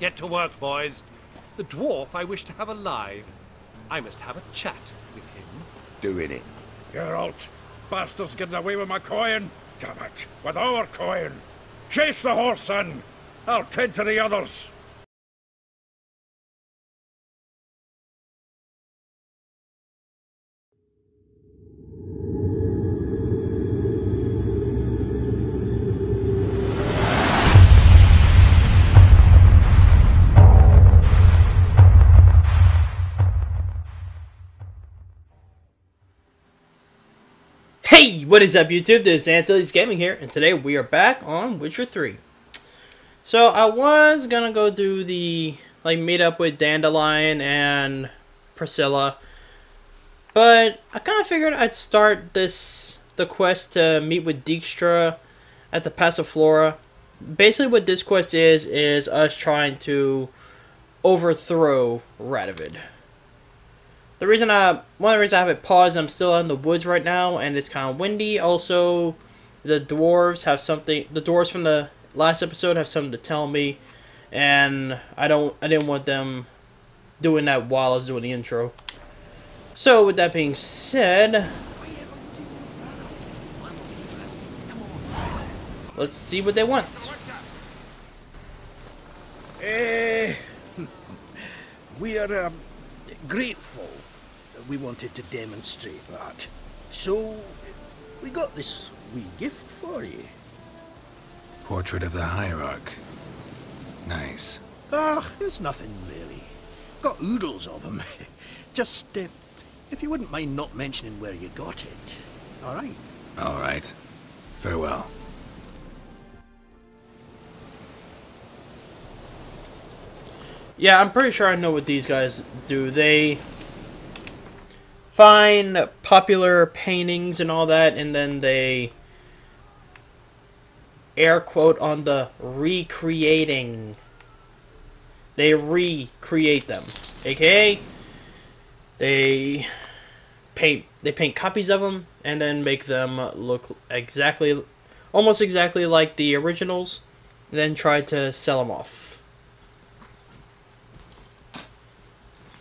Get to work, boys. The dwarf I wish to have alive. I must have a chat with him. Doing it. Geralt, bastards getting away with my coin. Damn it, with our coin. Chase the horse, son. I'll tend to the others. Hey, what is up YouTube? This is Antilles Gaming here, and today we are back on Witcher 3. So I was gonna go do the, meet up with Dandelion and Priscilla, but I kind of figured I'd start the quest to meet with Dijkstra at the Passiflora. Basically what this quest is us trying to overthrow Radovid. One of the reasons I have it paused, I'm still in the woods right now, and it's kind of windy. Also, the dwarves from the last episode have something to tell me, and I didn't want them doing that while I was doing the intro. So, with that being said, let's see what they want. We are grateful. We wanted to demonstrate that. So, we got this wee gift for you. Portrait of the Hierarch. Nice. Ah, it's nothing really. Got oodles of them. Just, if you wouldn't mind not mentioning where you got it. Alright? Alright. Farewell. Yeah, I'm pretty sure I know what these guys do. They find popular paintings and all that, and then they air quote on the recreating. They recreate them, aka they paint copies of them and then make them look almost exactly like the originals, and then try to sell them off.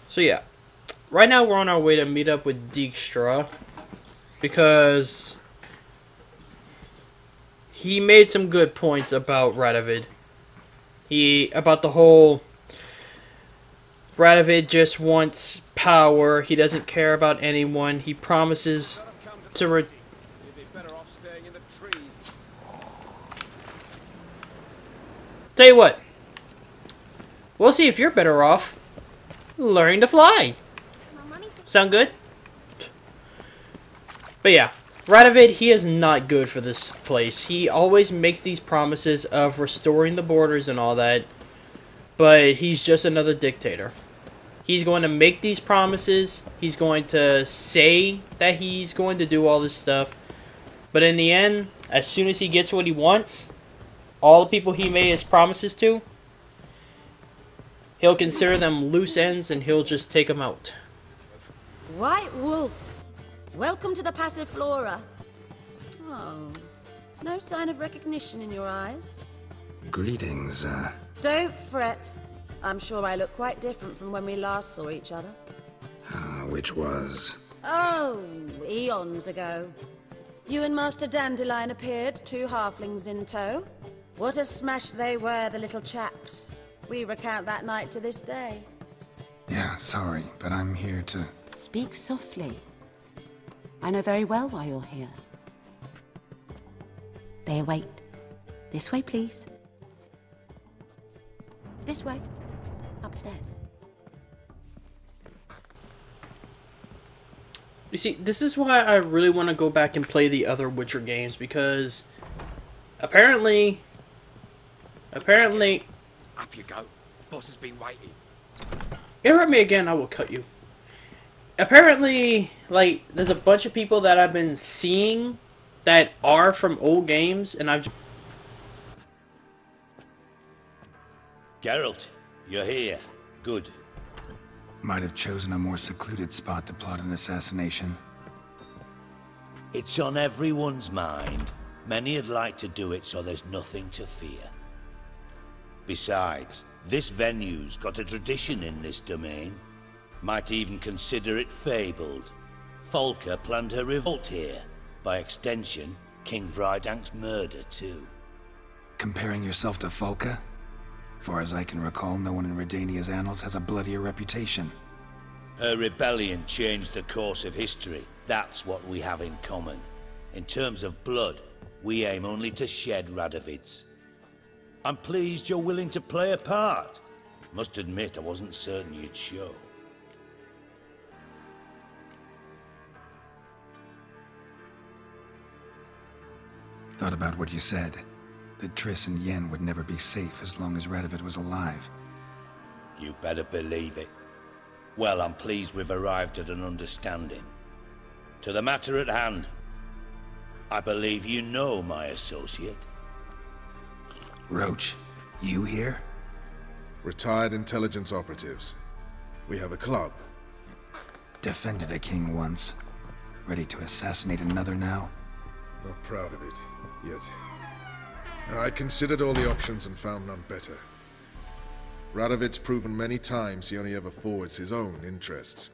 So yeah. Right now we're on our way to meet up with Dijkstra, because he made some good points about Radovid. About the whole Radovid just wants power. He doesn't care about anyone. He promises to Tell you what. We'll see if you're better off learning to fly. Sound good? But yeah, Radovid, he is not good for this place. He always makes these promises of restoring the borders and all that, but he's just another dictator. He's going to make these promises, he's going to say that he's going to do all this stuff, but in the end, as soon as he gets what he wants, all the people he made his promises to, he'll consider them loose ends and he'll just take them out. White Wolf, welcome to the Passiflora. Oh, no sign of recognition in your eyes? Greetings, Don't fret. I'm sure I look quite different from when we last saw each other. which was... Oh, eons ago. You and Master Dandelion appeared, 2 halflings in tow. What a smash they were, the little chaps. We recount that night to this day. Yeah, sorry, but I'm here to... Speak softly. I know very well why you're here. They await. This way, please. This way. Upstairs. You see, this is why I really want to go back and play the other Witcher games, because apparently... Up you go. Boss has been waiting. Interrupt me again, I will cut you. Apparently, there's a bunch of people that I've been seeing that are from old games, and I've... Geralt, you're here. Good. Might have chosen a more secluded spot to plot an assassination. It's on everyone's mind. Many would like to do it, so there's nothing to fear. Besides, this venue's got a tradition in this domain. Might even consider it fabled. Folka planned her revolt here. By extension, King Vrydank's murder too. Comparing yourself to Folka? Far as I can recall, no one in Redania's annals has a bloodier reputation. Her rebellion changed the course of history. That's what we have in common. In terms of blood, we aim only to shed Radovid's. I'm pleased you're willing to play a part. Must admit, I wasn't certain you'd show. Thought about what you said. That Triss and Yen would never be safe as long as Radovid was alive. You better believe it. Well, I'm pleased we've arrived at an understanding. To the matter at hand. I believe you know my associate. Roach, you here? Retired intelligence operatives. We have a club. Defended a king once. Ready to assassinate another now? Not proud of it, yet. I considered all the options and found none better. Radovid's proven many times he only ever forwards his own interests.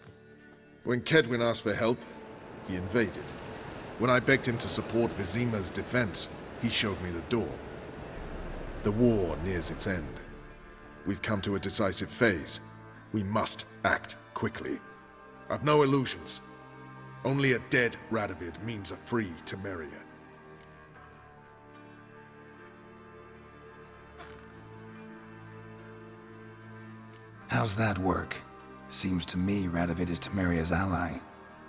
When Kedwin asked for help, he invaded. When I begged him to support Vizima's defense, he showed me the door. The war nears its end. We've come to a decisive phase. We must act quickly. I've no illusions. Only a dead Radovid means a free Temeria. How's that work? Seems to me Radovid is Temeria's ally.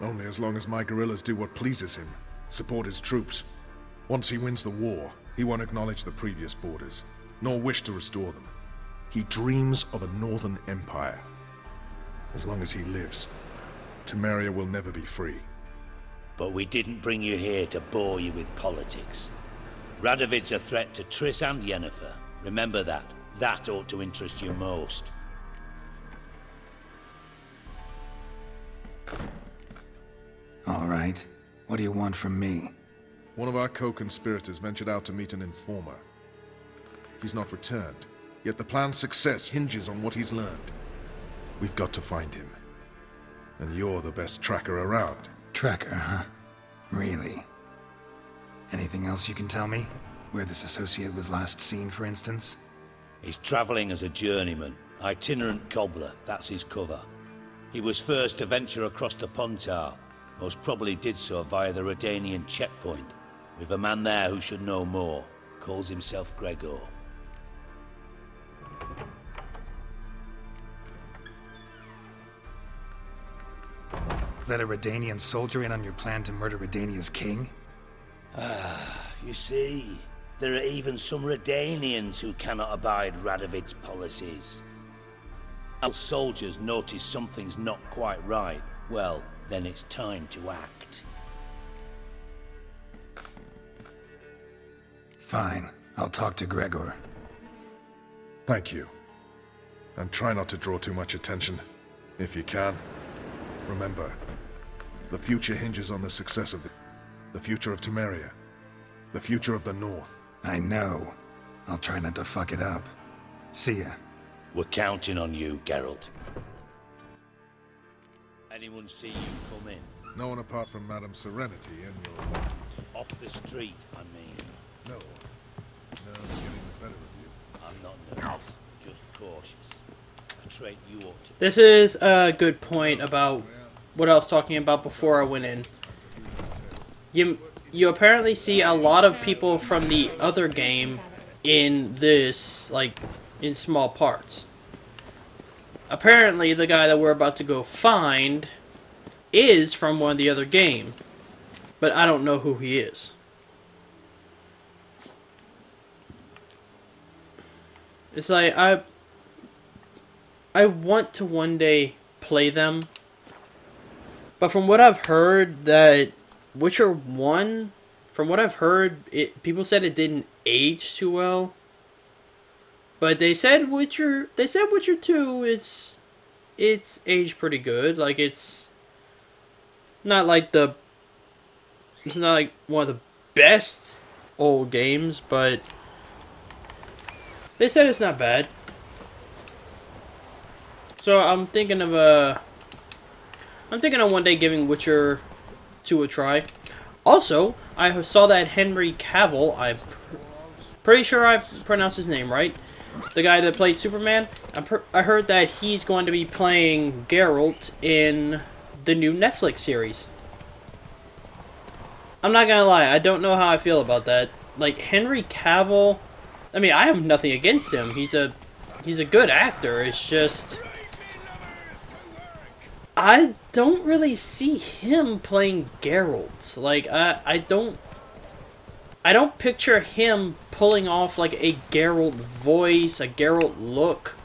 Only as long as my guerrillas do what pleases him. Support his troops. Once he wins the war, he won't acknowledge the previous borders, nor wish to restore them. He dreams of a northern empire. As long as he lives, Temeria will never be free. But we didn't bring you here to bore you with politics. Radovid's a threat to Triss and Yennefer. Remember that. That ought to interest you most. All right. What do you want from me? One of our co-conspirators ventured out to meet an informer. He's not returned, yet the plan's success hinges on what he's learned. We've got to find him. And you're the best tracker around. Tracker, huh? Really? Anything else you can tell me? Where this associate was last seen, for instance? He's traveling as a journeyman. Itinerant cobbler, that's his cover. He was first to venture across the Pontar. Most probably did so via the Redanian checkpoint. We've a man there who should know more. Calls himself Gregor. Let a Redanian soldier in on your plan to murder Redania's king? You see, there are even some Redanians who cannot abide Radovid's policies. Our soldiers notice something's not quite right. Well, then it's time to act. Fine. I'll talk to Gregor. Thank you. And try not to draw too much attention, if you can. Remember, the future hinges on the success of the future of Temeria. The future of the North. I know. I'll try not to fuck it up. See ya. We're counting on you, Geralt. Anyone see you come in? No one apart from Madame Serenity and your... Off the street, I mean. No. Nerves getting the better of you. I'm not nervous, just cautious. A trait you ought to... This is a good point about what I was talking about before I went in. You apparently see a lot of people from the other game in this, like, in small parts. Apparently, the guy that we're about to go find is from one of the other game, but I don't know who he is. It's like, I want to one day play them, but from what I've heard, that Witcher 1, from what I've heard, people said it didn't age too well. But they said Witcher 2 it's aged pretty good. Like, it's not like one of the best old games, but They said it's not bad. So I'm thinking of one day giving Witcher 2 a try. Also, I saw that Henry Cavill, I'm pretty sure I pronounced his name right, the guy that played Superman, I heard that he's going to be playing Geralt in the new Netflix series. I'm not gonna lie, I don't know how I feel about that. Like, Henry Cavill, I mean, I have nothing against him. He's a good actor. It's just, I don't really see him playing Geralt. Like, I don't picture him pulling off like a Geralt voice, a Geralt look.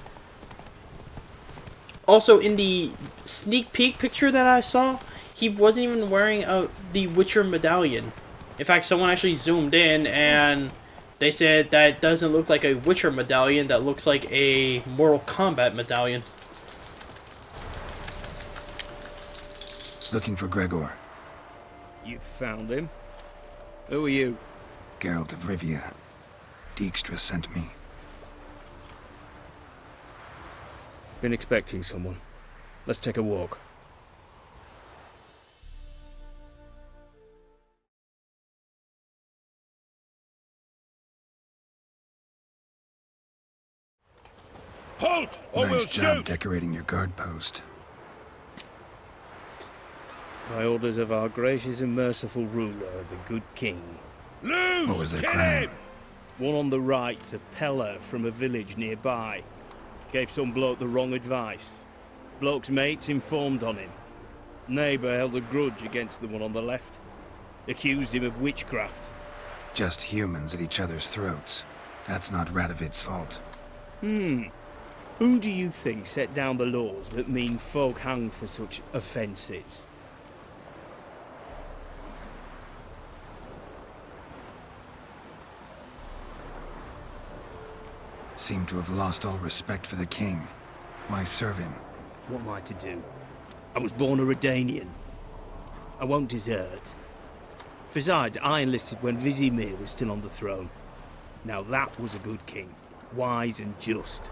Also, in the sneak peek picture that I saw, he wasn't even wearing the Witcher medallion. In fact, someone actually zoomed in and they said that doesn't look like a Witcher medallion, that looks like a Mortal Kombat medallion. Looking for Gregor. You found him? Who are you? Geralt of Rivia. Dijkstra sent me. Been expecting someone. Let's take a walk. Halt! Or we'll Nice job shoot! decorating your guard post. By orders of our gracious and merciful ruler, the good king. Loose! What was their Kill crime? him! One on the right's a peller from a village nearby. Gave some bloke the wrong advice. Bloke's mates informed on him. Neighbour held a grudge against the one on the left. Accused him of witchcraft. Just humans at each other's throats. That's not Radovid's fault. Who do you think set down the laws that mean folk hang for such offences? Seem to have lost all respect for the king. Why serve him? What am I to do? I was born a Redanian. I won't desert. Besides, I enlisted when Vizimir was still on the throne. Now that was a good king. Wise and just.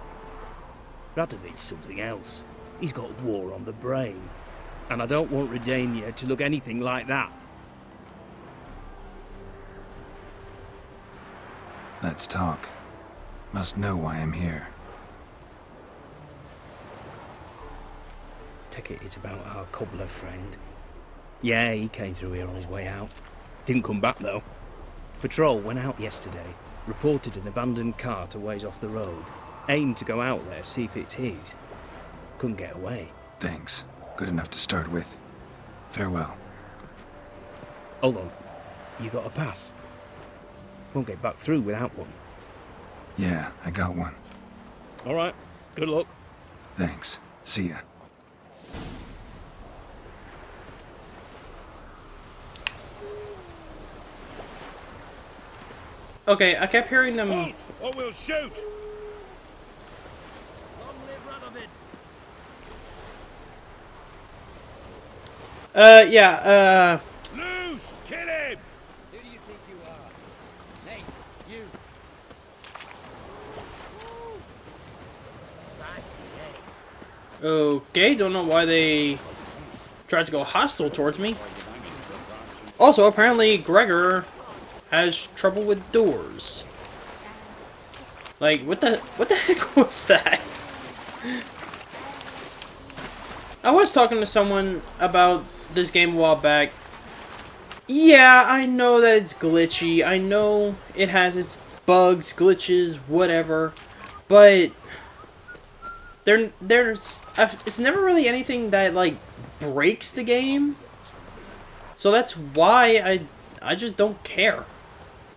Radovid's something else. He's got war on the brain. And I don't want Redania to look anything like that. Let's talk. Must know why I'm here. Take it it's about our cobbler friend. Yeah, he came through here on his way out. Didn't come back though. Patrol went out yesterday. Reported an abandoned cart a ways off the road. Aimed to go out there, see if it's his. Couldn't get away. Thanks. Good enough to start with. Farewell. Hold on. You got a pass? Won't get back through without one. Yeah, I got one. Alright. Good luck. Thanks. See ya. Okay, I kept hearing them. Halt! Or we'll shoot! Long live Radovid! Yeah, Loose! Kill him! Who do you think you are? Hey, you! okay, don't know why they tried to go hostile towards me. Also, apparently Gregor has trouble with doors. Like, what the heck was that? I was talking to someone about this game a while back. Yeah, I know that it's glitchy. I know it has its bugs, glitches, whatever. But it's never really anything that, like, breaks the game. So that's why I just don't care.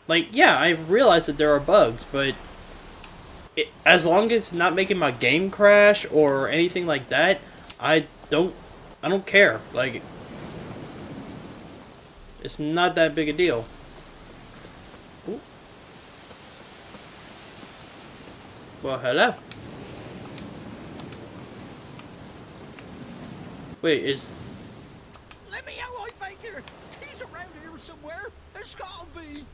Like, yeah, I realize that there are bugs, but as long as it's not making my game crash or anything like that, I don't care. Like, it's not that big a deal. Ooh. Well, hello. Wait, is... Let me out, Baker! He's around here somewhere. There's gotta be.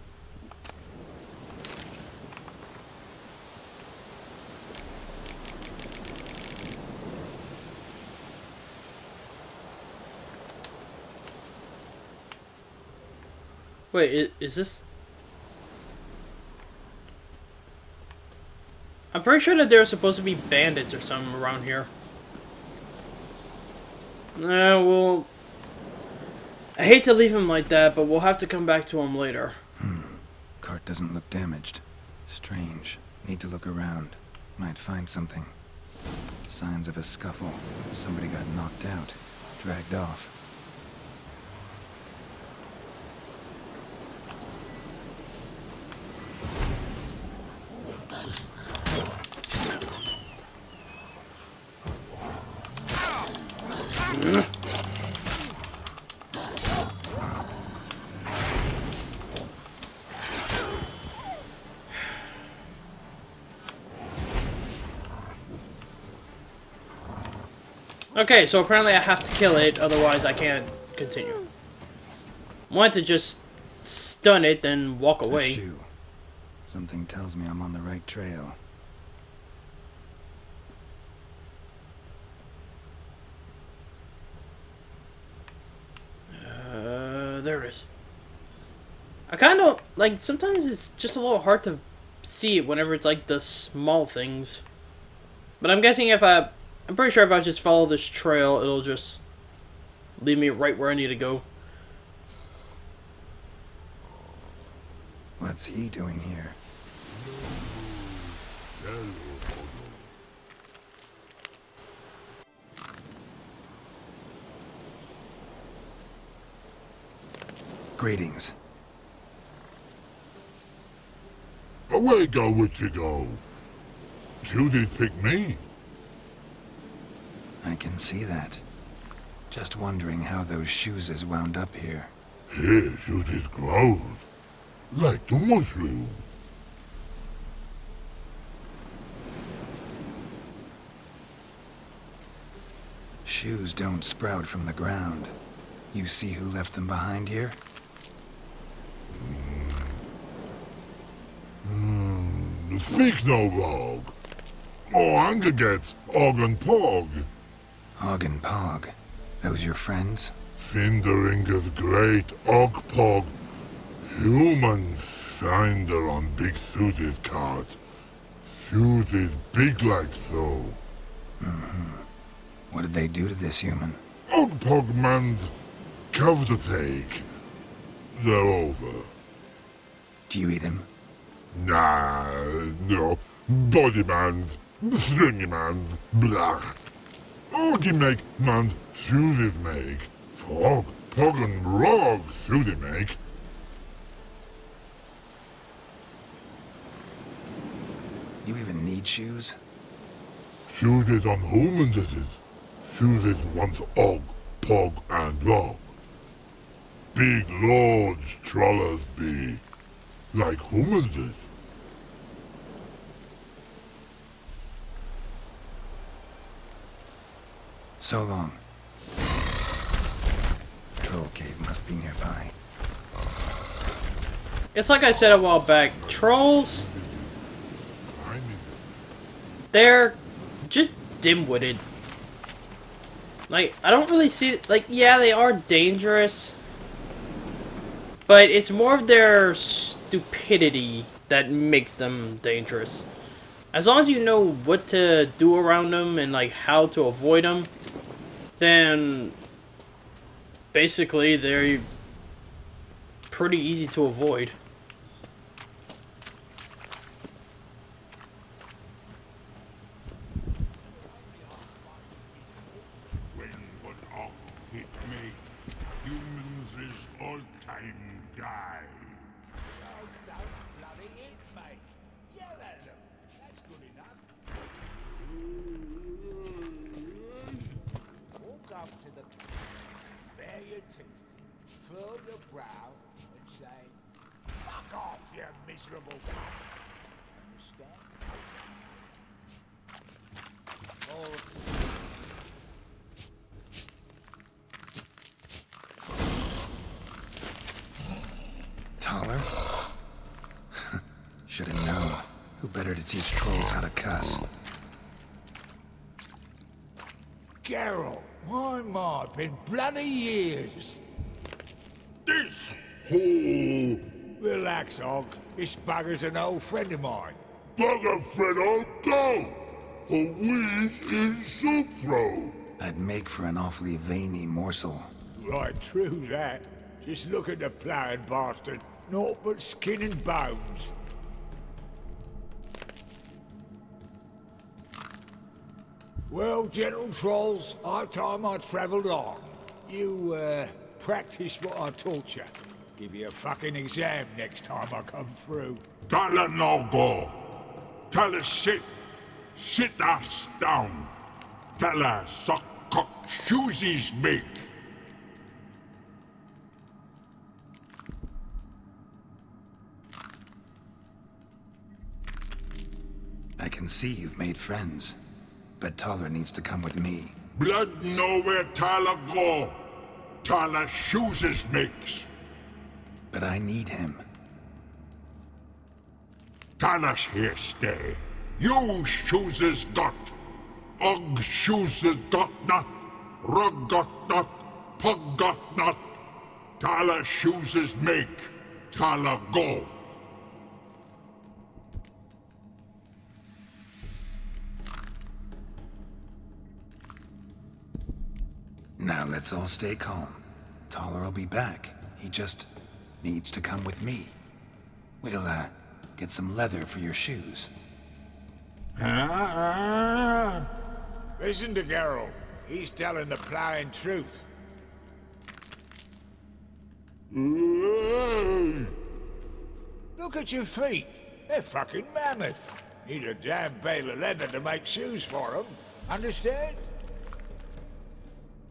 Wait, is this... I'm pretty sure that there are supposed to be bandits or something around here. Well... I hate to leave him like that, but we'll have to come back to him later. Cart doesn't look damaged. Strange. Need to look around. Might find something. Signs of a scuffle. Somebody got knocked out. Dragged off. Okay, so apparently I have to kill it, otherwise I can't continue. I want to just stun it, then walk away. A shoe. Something tells me I'm on the right trail. There it is. I kind of, like, sometimes it's just a little hard to see it whenever it's, like, the small things. But I'm guessing if I'm pretty sure if I just follow this trail, it'll just lead me right where I need to go. What's he doing here? Greetings. Away go with you go. You did pick me. I can see that. Just wondering how those shoes is wound up here. Here you did grow. Like the mushroom. Shoes don't sprout from the ground. You see who left them behind here? Speak no log. Oh, anger gets Og and Pog. Og and Pog. Those your friends? Finderinger's great Og Pog. Human finder on big suited cart. Suited big like so. What did they do to this human? Og Pog man's cover to take. They're over. Do you eat him? Nah, no. Body man's, stringy man's, blah. Oggy make man's suited make. Frog, Pog and Rog suited make. You even need shoes? Suited on humans it is. Suited once Og, Pog and Rog. Big lords trollers be. Like humans is. So long. Troll cave must be nearby. It's like I said a while back, trolls, they're just dim-witted. Like, I don't really see, like, yeah, they are dangerous, but it's more of their stupidity that makes them dangerous. As long as you know what to do around them and, like, how to avoid them, then basically they're pretty easy to avoid. When one Og hit me, humans is all time die. So don't bloody eat, mate. Yell at them. That's good enough. Walk up to the... bare your teeth, furl your brow, and say, "Fuck off, you miserable cunt." Understand? Or... Taller? Should have known. Who better to teach trolls how to cuss? Geralt, my been bloody years. This Ho! Relax, Og. This bugger's an old friend of mine. Bugger friend I'll go! A wheeze in soup throw! I'd make for an awfully veiny morsel. Right, true that. Just look at the ploughing bastard. Naught but skin and bones. Well, gentle trolls, high time I travelled on. You, practice what I taught you. Give you a fucking exam next time I come through. Tala no go! Tala sit! Sit ass down! Tala suck cock shoesies make! I can see you've made friends, but Taller needs to come with me. Blood know where Tala go! Tala shoesies makes! But I need him. Tala's here stay. You shoeses got. Og shoeses got not. Rug got not. Pug got not. Tala shoeses make. Tala go. Now let's all stay calm. Taller will be back. He just needs to come with me. We'll, get some leather for your shoes. Listen to Geralt. He's telling the ploughing truth. Look at your feet. They're fucking mammoth. Need a damn bale of leather to make shoes for them. Understand?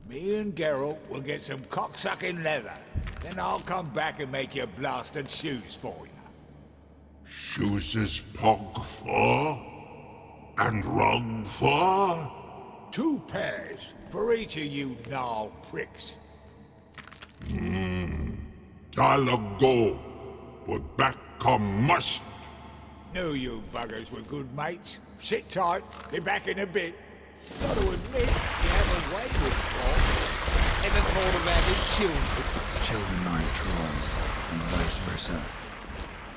Me and Geralt will get some cocksucking leather. Then I'll come back and make you blasted shoes for you. Shoeses pug for? And rug for? 2 pairs for each of you gnarled pricks. Tala go. But back come must. Knew you buggers were good mates. Sit tight. Be back in a bit. Got to admit, you have a way with trolls. Ever thought about his children? Children aren't trolls, and vice versa.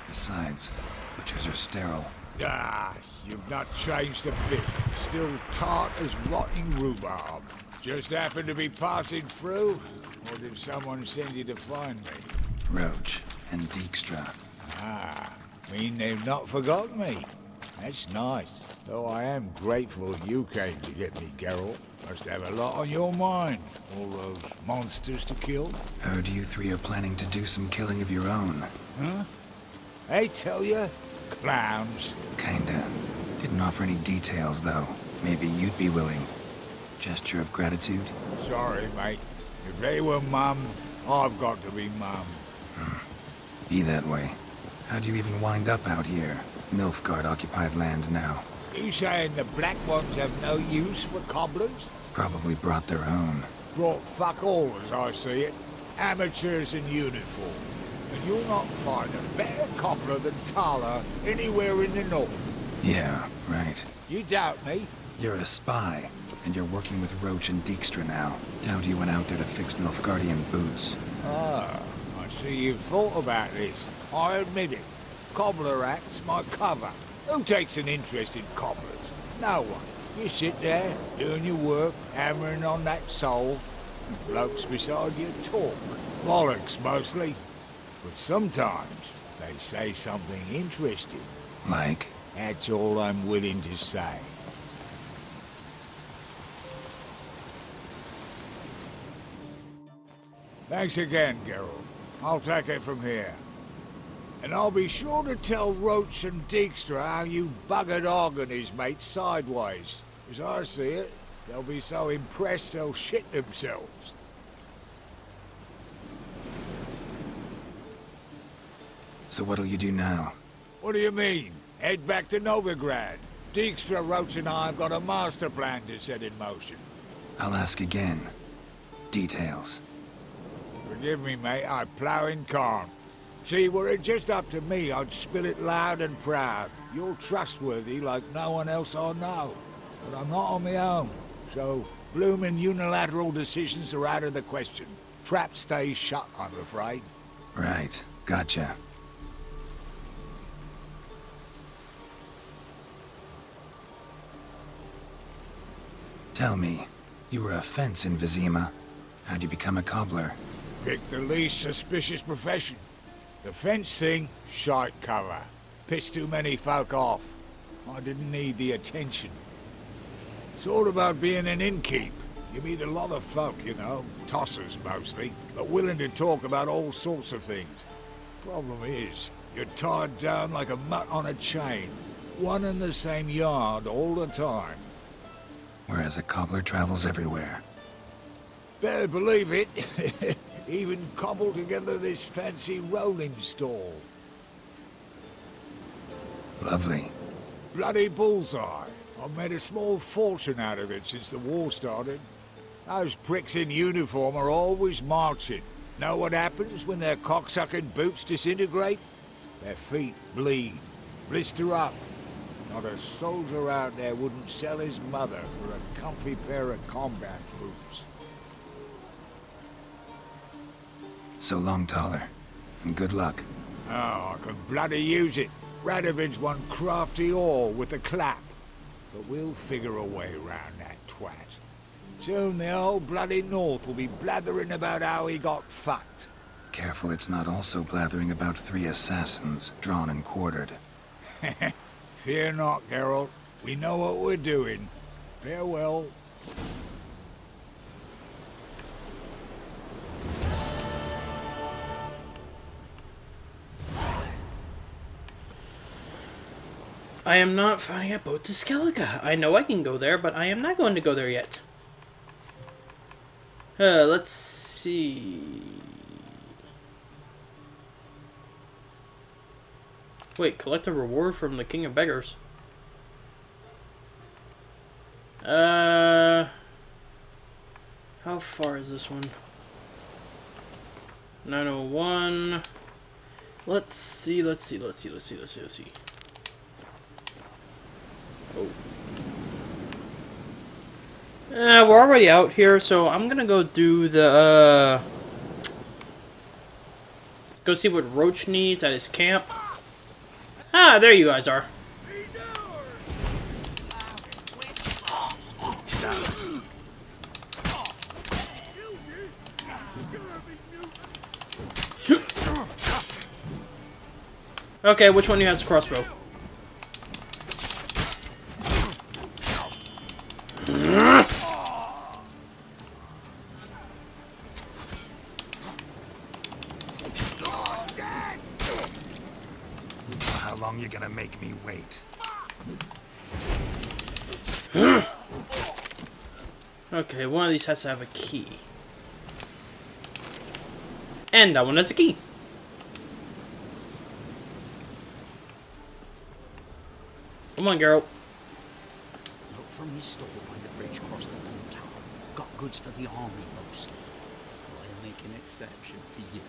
Besides, butchers are sterile. Ah, you've not changed a bit. Still tart as rotting rhubarb. Just happened to be passing through? Or did someone send you to find me? Roach and Dijkstra. Ah, mean they've not forgotten me. That's nice. Though I am grateful you came to get me, Geralt. Must have a lot on your mind. All those monsters to kill. Heard you 3 are planning to do some killing of your own. Huh? I tell you, clowns. Kinda. Didn't offer any details, though. Maybe you'd be willing. Gesture of gratitude? Sorry, mate. If they were mum, I've got to be mum. Be that way. How'd you even wind up out here? Nilfgaard-occupied land now. You saying the black ones have no use for cobblers? Probably brought their own. Brought fuck all, as I see it. Amateurs in uniform. And you'll not find a better cobbler than Tala anywhere in the north. Yeah, right. You doubt me? You're a spy, and you're working with Roach and Dijkstra now. Doubt you went out there to fix Nilfgaardian boots. Ah, I see you've thought about this. I admit it. Cobbler act's my cover. Who takes an interest in cobblers? No one. You sit there, doing your work, hammering on that sole, and blokes beside you talk. Bollocks, mostly. But sometimes they say something interesting. Like? That's all I'm willing to say. Thanks again, Geralt. I'll take it from here. And I'll be sure to tell Roach and Dijkstra how you buggered Og and his mates sideways. As I see it, they'll be so impressed they'll shit themselves. So what'll you do now? What do you mean? Head back to Novigrad. Dijkstra, Roach and I have got a master plan to set in motion. I'll ask again. Details. Forgive me, mate, I plough in calm. See, were it just up to me, I'd spill it loud and proud. You're trustworthy like no one else I know. But I'm not on my own. So, bloomin' unilateral decisions are out of the question. Trap stays shut, I'm afraid. Right, gotcha. Tell me, you were a fence in Vizima. How'd you become a cobbler? Pick the least suspicious profession. The fence thing, shite cover. Pissed too many folk off. I didn't need the attention. It's all about being an innkeep. You meet a lot of folk, you know, tossers mostly, but willing to talk about all sorts of things. Problem is, you're tied down like a mutt on a chain. One and the same yard all the time. Whereas a cobbler travels everywhere. Better believe it. Even cobbled together this fancy rolling stall. Lovely. Bloody bullseye. I've made a small fortune out of it since the war started. Those pricks in uniform are always marching. Know what happens when their cocksucking boots disintegrate? Their feet bleed, blister up. Not a soldier out there wouldn't sell his mother for a comfy pair of combat boots. So long, Taller. And good luck. Oh, I could bloody use it. Radovid's one crafty ore with a clap. But we'll figure a way round that twat. Soon the whole bloody North will be blathering about how he got fucked. Careful it's not also blathering about 3 assassins, drawn and quartered. Fear not, Geralt. We know what we're doing. Farewell. I am not finding a boat to Skellige. I know I can go there, but I am not going to go there yet. Let's see. Wait, collect a reward from the King of Beggars. How far is this one? 901. Let's see. Oh. We're already out here, so I'm gonna go do the, go see what Roach needs at his camp. Ah, there you guys are. Okay, which one of you has a crossbow? How long you gonna make me wait? Okay, one of these has to have a key. And that one has a key. Come on, Geralt. Look from his store by the bridge across the Long Tower. Got goods for the army mostly. I'll make an exception for you.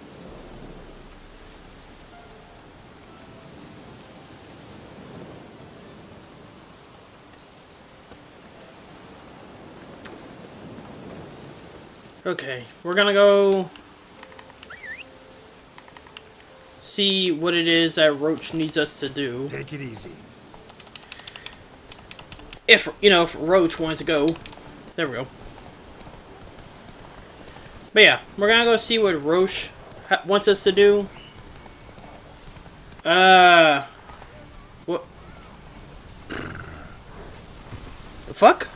Okay, we're gonna go see what it is that Roach needs us to do. Take it easy. If, you know, if Roach wanted to go. There we go. But yeah, we're gonna go see what Roach wants us to do. What? The fuck?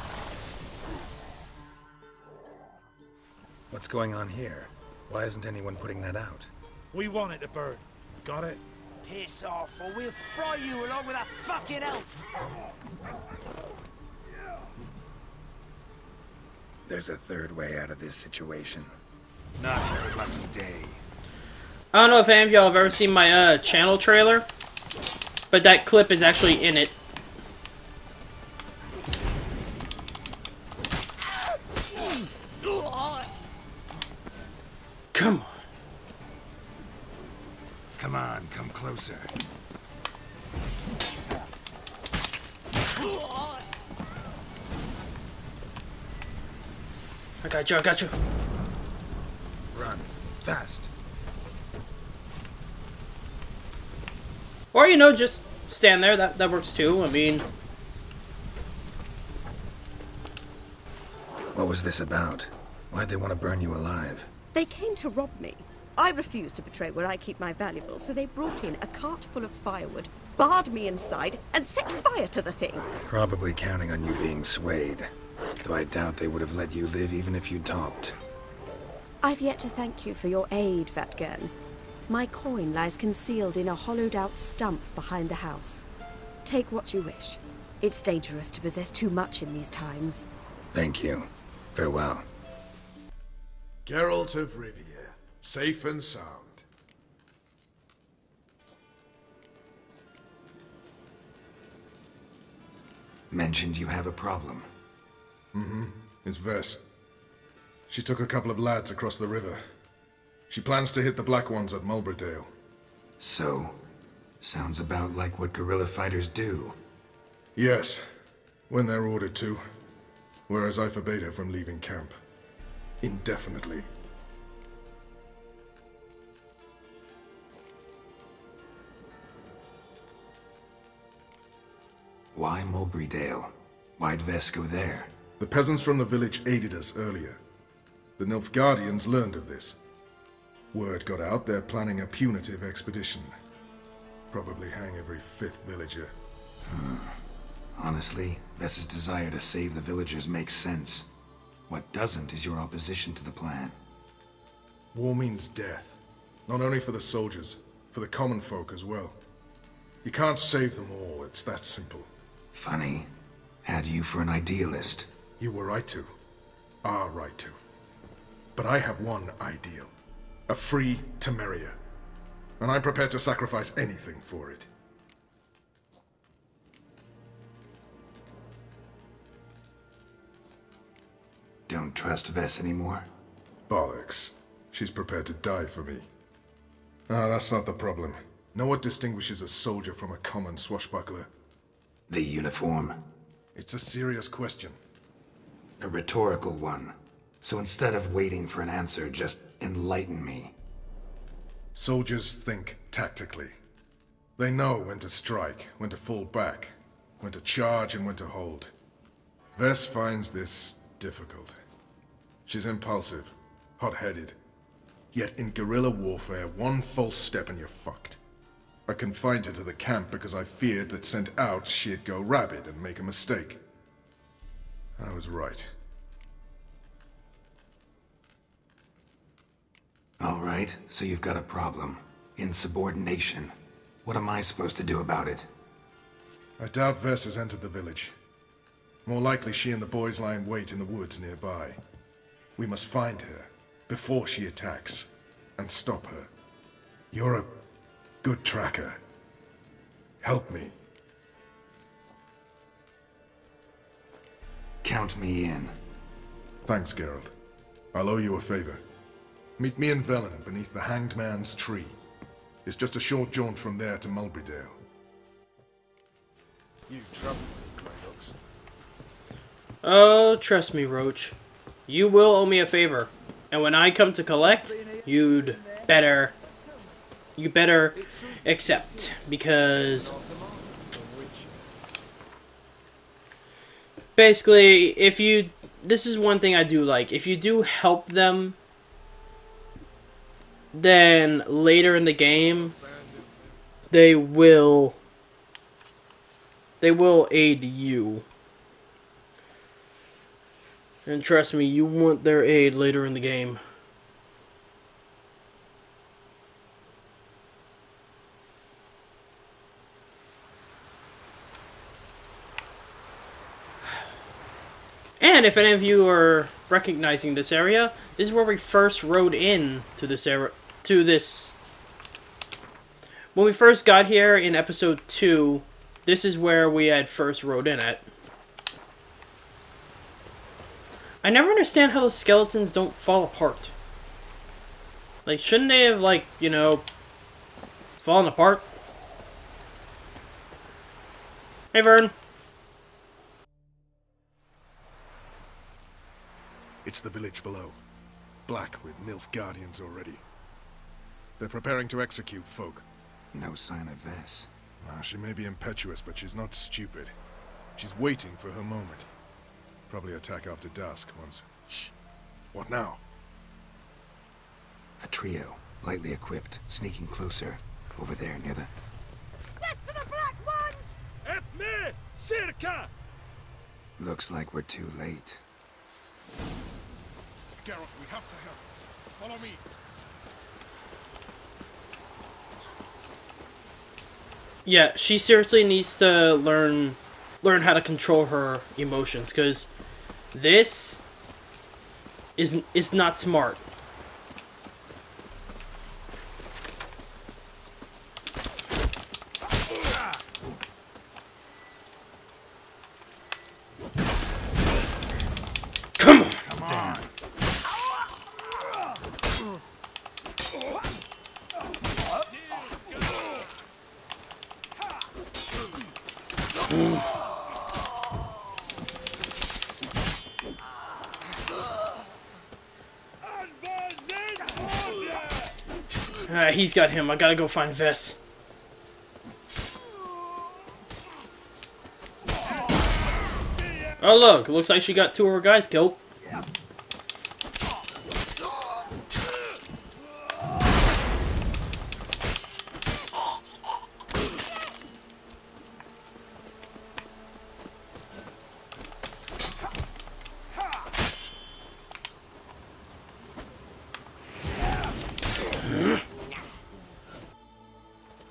What's going on here? Why isn't anyone putting that out? We want it to burn. Got it? Piss off, or we'll fry you along with that fucking elf! There's a third way out of this situation. Not your lucky day. I don't know if any of y'all have ever seen my channel trailer, but that clip is actually in it. Come on. Come on, come closer. I got you, I got you. Run. Fast. Or, you know, just stand there. That works too. I mean... What was this about? Why'd they want to burn you alive? They came to rob me. I refused to betray where I keep my valuables, so they brought in a cart full of firewood, barred me inside, and set fire to the thing. Probably counting on you being swayed. Though I doubt they would have let you live even if you talked. I've yet to thank you for your aid, Vatgern. My coin lies concealed in a hollowed-out stump behind the house. Take what you wish. It's dangerous to possess too much in these times. Thank you. Farewell. Geralt of Rivia, safe and sound. Mentioned you have a problem. Mm-hmm. It's Vess. She took a couple of lads across the river. She plans to hit the Black Ones at Mulberydale. So, sounds about like what guerrilla fighters do. Yes, when they're ordered to. Whereas I forbade her from leaving camp. Indefinitely. Why Mulberydale? Why'd Vess go there? The peasants from the village aided us earlier. The Nilfgaardians learned of this. Word got out they're planning a punitive expedition. Probably hang every 5th villager. Honestly, Vess's desire to save the villagers makes sense. What doesn't is your opposition to the plan. War means death. Not only for the soldiers, for the common folk as well. You can't save them all, it's that simple. Funny. Had you for an idealist. You were right to. Are right to. But I have one ideal. A free Temeria. And I'm prepared to sacrifice anything for it. Don't trust Vess anymore? Bollocks. She's prepared to die for me. Ah, that's not the problem. Know what distinguishes a soldier from a common swashbuckler? The uniform. It's a serious question. A rhetorical one. So instead of waiting for an answer, just enlighten me. Soldiers think tactically. They know when to strike, when to fall back, when to charge and when to hold. Vess finds this difficult. She's impulsive, hot-headed. Yet in guerrilla warfare, one false step and you're fucked. I confined her to the camp because I feared that sent out she'd go rabid and make a mistake. I was right. Alright, so you've got a problem. Insubordination. What am I supposed to do about it? I doubt Vess has entered the village. More likely she and the boys lie in wait in the woods nearby. We must find her before she attacks and stop her. You're a good tracker. Help me. Count me in. Thanks, Geralt. I'll owe you a favor. Meet me in Velen beneath the Hanged Man's tree. It's just a short jaunt from there to Mulberydale. You trouble me, Greyhawks. Oh, trust me, Roach. You will owe me a favor. And when I come to collect, you better accept. Because basically, this is one thing I do like. If you do help them, then later in the game, they will aid you. And trust me, you want their aid later in the game. And if any of you are recognizing this area, this is where we first rode in to this area. When we first got here in episode 2, this is where we had first rode in at. I never understand how those skeletons don't fall apart. Like, shouldn't they have, like, you know, fallen apart? Hey, Vern. It's the village below. Black with Nilfgaardians already. They're preparing to execute folk. No sign of Vess. Well, she may be impetuous, but she's not stupid. She's waiting for her moment. Probably attack after dusk once... Shh! What now? A trio, lightly equipped, sneaking closer. Over there, near the... Death to the Black Ones! Help me! Circa! Looks like we're too late. Geralt, we have to help. Follow me. Yeah, she seriously needs to learn how to control her emotions, because this is not smart. Come on! Come on! He's got him. I gotta go find Vess. Oh look, looks like she got 2 of her guys killed.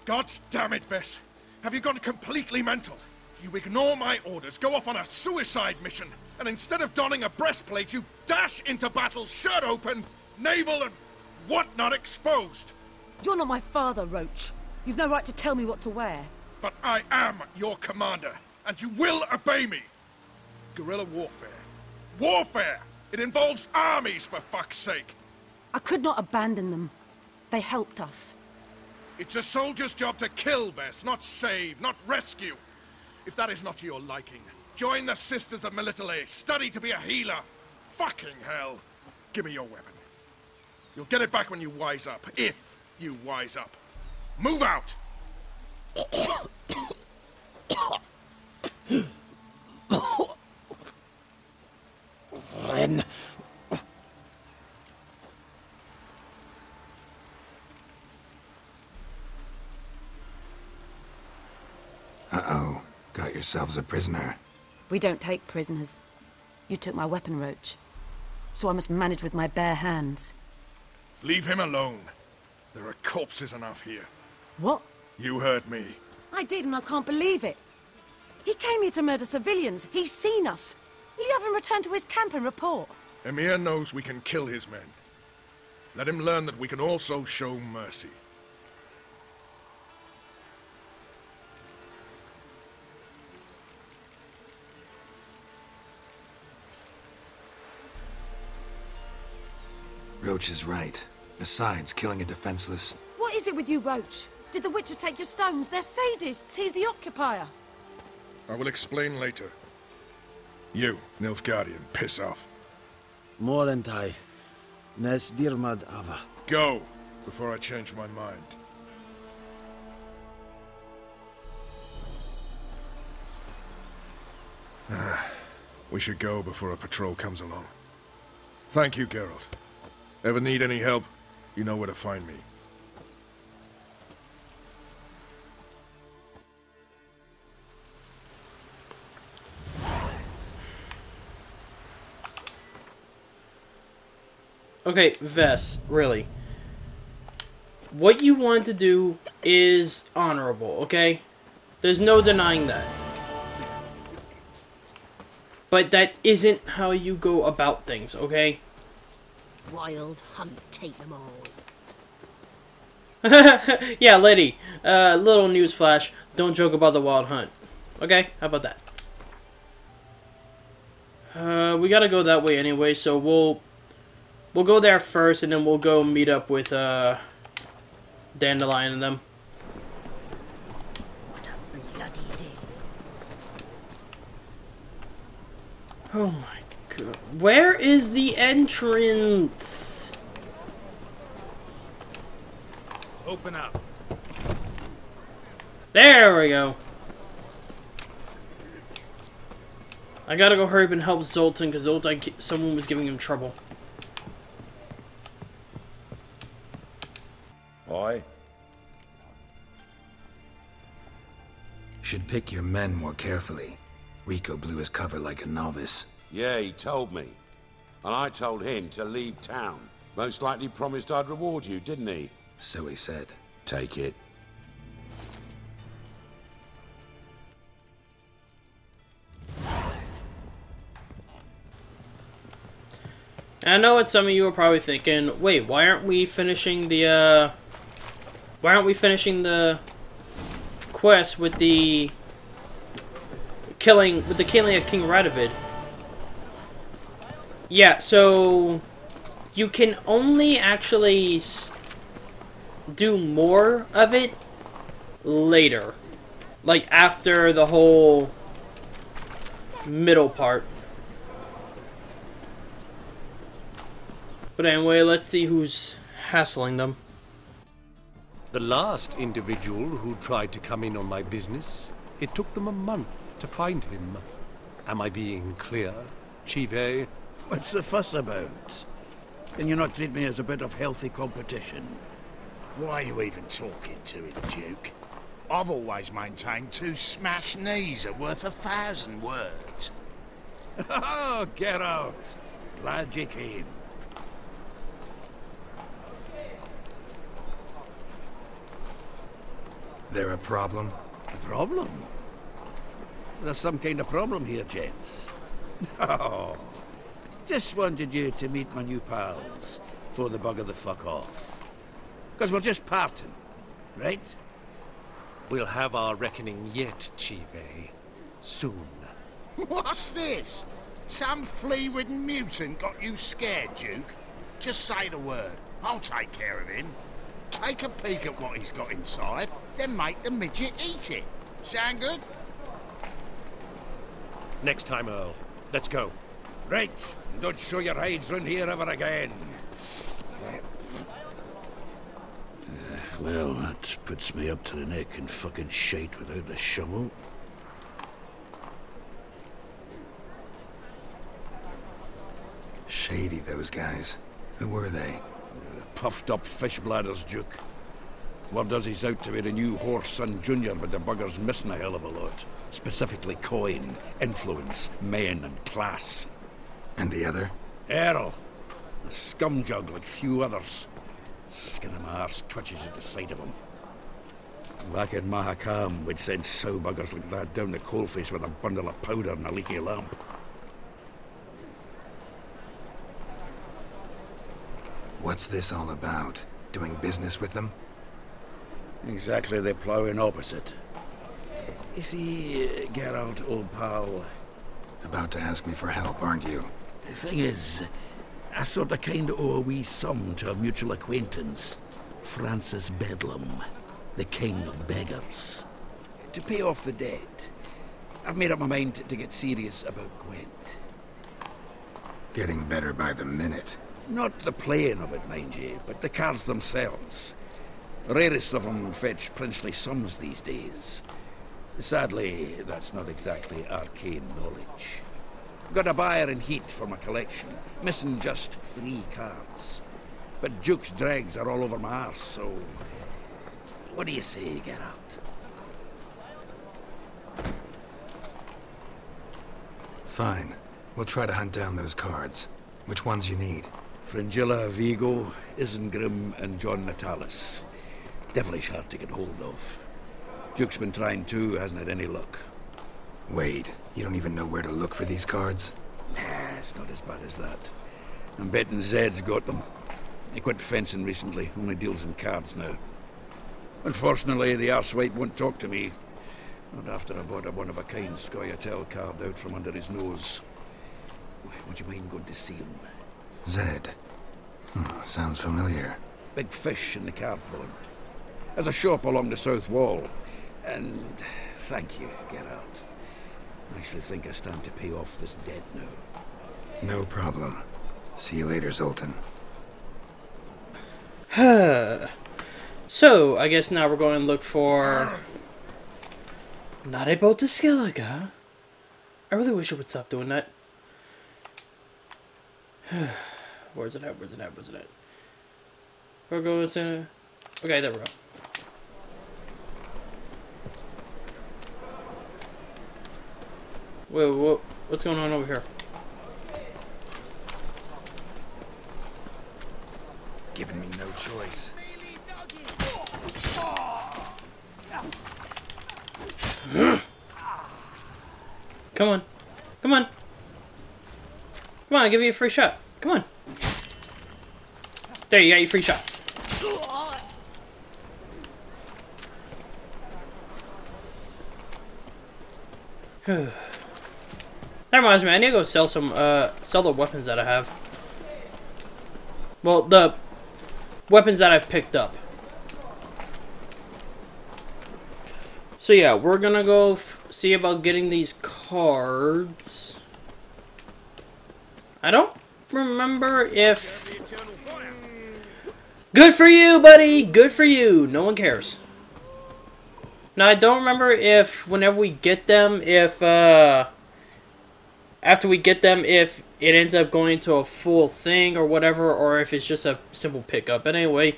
God damn it, Vess! Have you gone completely mental? You ignore my orders, go off on a suicide mission, and instead of donning a breastplate, you dash into battle, shirt open, navel and whatnot exposed! You're not my father, Roach. You've no right to tell me what to wear. But I am your commander, and you will obey me! Guerrilla warfare. Warfare! It involves armies, for fuck's sake! I could not abandon them. They helped us. It's a soldier's job to kill, Vess, not save, not rescue. If that is not to your liking, join the Sisters of Melitele, study to be a healer. Fucking hell. Give me your weapon. You'll get it back when you wise up, if you wise up. Move out! Ren. Uh-oh. Got yourselves a prisoner. We don't take prisoners. You took my weapon, Roach. So I must manage with my bare hands. Leave him alone. There are corpses enough here. What? You heard me. I did, and I can't believe it. He came here to murder civilians. He's seen us. Will you have him return to his camp and report? Emir knows we can kill his men. Let him learn that we can also show mercy. Roach is right. Besides, killing a defenseless... What is it with you, Roach? Did the Witcher take your stones? They're sadists. He's the occupier. I will explain later. You, Nilfgaardian, piss off. Morentai. Nes dirmad ava. Go, before I change my mind. We should go before a patrol comes along. Thank you, Geralt. Ever need any help, you know where to find me. Okay, Vess, really. What you want to do is honorable, okay? There's no denying that. But that isn't how you go about things, okay? Wild hunt, take them all. Yeah, lady. Little news flash. Don't joke about the wild hunt. Okay? How about that? We gotta go that way anyway, so we'll go there first, and then we'll go meet up with Dandelion and them. What a bloody day. Oh my god. Where is the entrance? Open up. There we go. I gotta go hurry up and help Zoltan, because someone was giving him trouble. Aye? Should pick your men more carefully. Rico blew his cover like a novice. Yeah, he told me. And I told him to leave town. Most likely promised I'd reward you, didn't he? So he said. Take it. I know what some of you are probably thinking, wait, why aren't we finishing the quest with the killing of King Radovid? Yeah, so you can only actually do more of it later, like after the whole middle part. But anyway, let's see who's hassling them. The last individual who tried to come in on my business, it took them a month to find him. Am I being clear, Chive? What's the fuss about? Can you not treat me as a bit of healthy competition? Why are you even talking to him, Duke? I've always maintained 2 smashed knees are worth 1,000 words. Oh, get out! Glad you came. There a problem? A problem? There's some kind of problem here, gents. Oh, just wanted you to meet my new pals before they bugger the fuck off. Because we're just parting, right? We'll have our reckoning yet, Chive. Soon. What's this? Some flea-ridden mutant got you scared, Duke? Just say the word. I'll take care of him. Take a peek at what he's got inside, then make the midget eat it. Sound good? Next time, Earl. Let's go. Right. Don't show your hides round here ever again. Well, that puts me up to the neck in fucking shite without the shovel. Shady, those guys. Who were they? Puffed up fish bladders, Duke. Word does he's out to be the new Ursine Jr., but the bugger's missing a hell of a lot. Specifically coin, influence, men, and class. And the other? Earl. A scumjug like few others. Skin of my arse twitches at the sight of him. Back in Mahakam, we'd send sow buggers like that down the coalface with a bundle of powder and a leaky lamp. What's this all about? Doing business with them? Exactly the ploughing opposite. You see, Geralt, old pal... About to ask me for help, aren't you? The thing is, I sort of kind of owe a wee sum to a mutual acquaintance. Francis Bedlam, the king of beggars. To pay off the debt, I've made up my mind to get serious about Gwent. Getting better by the minute. Not the playing of it, mind you, but the cards themselves. The rarest of them fetch princely sums these days. Sadly, that's not exactly arcane knowledge. Got a buyer in heat for my collection, missing just 3 cards. But Duke's dregs are all over my arse, so... What do you say, Geralt? Fine. We'll try to hunt down those cards. Which ones you need? Fringilla, Vigo, Isengrim, and John Natalis. Devilish hard to get hold of. Duke's been trying too, hasn't had any luck. Wait, you don't even know where to look for these cards? Nah, it's not as bad as that. I'm betting Zed's got them. He quit fencing recently, only deals in cards now. Unfortunately, the arsewipe won't talk to me. Not after I bought a one-of-a-kind Scoia'tael card out from under his nose. Would you mind going to see him? Zed. Sounds familiar. Big fish in the card pond. Has a shop along the south wall. And thank you, Geralt. I actually think I stand to pay off this debt now. No problem. See you later, Zoltan. So, I guess now we're going to look for Not a boat to Skellige. I really wish it would stop doing that. Where's it at? Where's it at? Where's it at? We're going to... Okay, there we go. Wait, what's going on over here? Giving me no choice. Come on. Come on. Come on, I'll give you a free shot. Come on. There, you got your free shot. That reminds me, I need to go sell some, sell the weapons that I have. Well, the weapons that I've picked up. So yeah, we're gonna go see about getting these cards. I don't remember if... Good for you, buddy! Good for you! No one cares. Now, I don't remember if whenever we get them, if, after we get them, if it ends up going to a full thing or whatever, or if it's just a simple pickup. But anyway,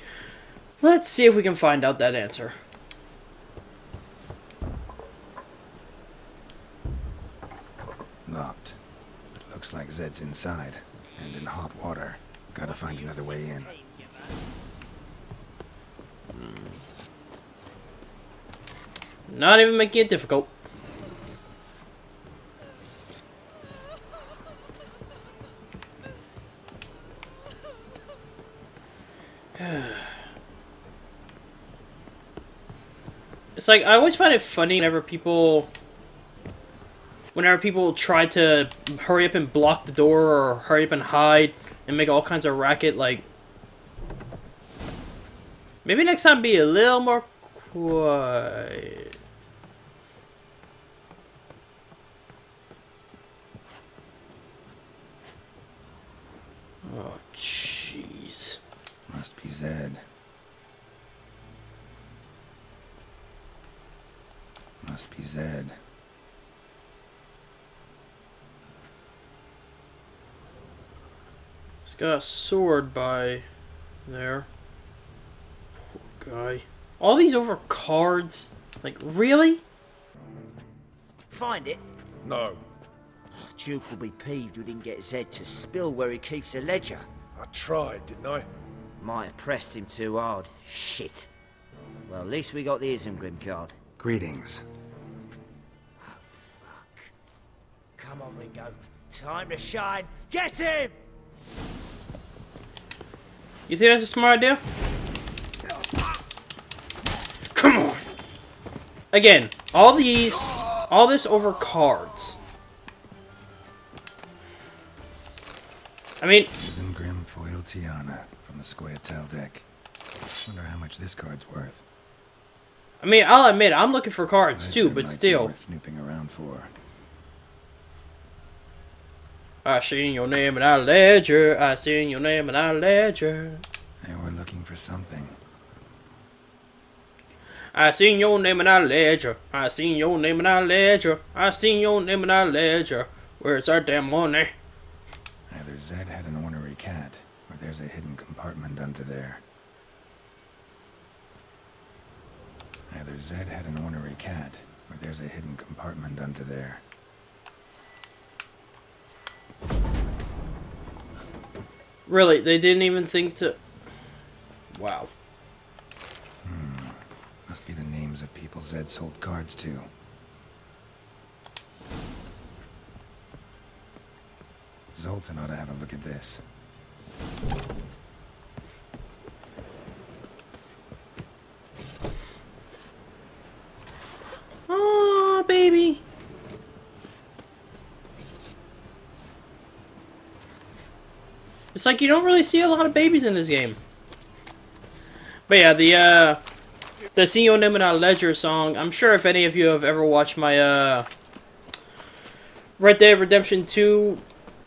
let's see if we can find out that answer. Locked. But looks like Zed's inside, and in hot water. Gotta find another way in. Not even making it difficult. It's like, I always find it funny whenever people try to hurry up and block the door or hurry up and hide and make all kinds of racket. Like, maybe next time be a little more quiet. Oh, jeez. Must be Zed. Must be Zed. He's got a sword by there. Poor guy. All these over cards? Like, really? Find it? No. Duke will be peeved we didn't get Zed to spill where he keeps the ledger. I tried, didn't I? Might have pressed him too hard. Shit. Well, at least we got the Isengrim card. Greetings. Oh, fuck. Come on, Ringo. Time to shine. Get him! You think that's a smart idea? Come on! Again, all this over cards. I mean... Isengrim foil Tiana from the Scoia'tael deck. Wonder how much this card's worth. I mean, I'll admit, I'm looking for cards too, but still. Worth snooping around for. I seen your name in our ledger. I seen your name in our ledger. They were looking for something. I seen your name in our ledger. I seen your name in our ledger. I seen your name in our ledger. Where's our damn money? Either Zed had an ornery cat, or there's a hidden compartment under there. Either Zed had an ornery cat, or there's a hidden compartment under there. Really, they didn't even think to... Wow. Must be the names of people Zed sold cards to. Zoltan ought to have a look at this. Oh, baby. It's like you don't really see a lot of babies in this game. But yeah, the See Your Name in Our Ledger song, I'm sure if any of you have ever watched my Red Dead Redemption 2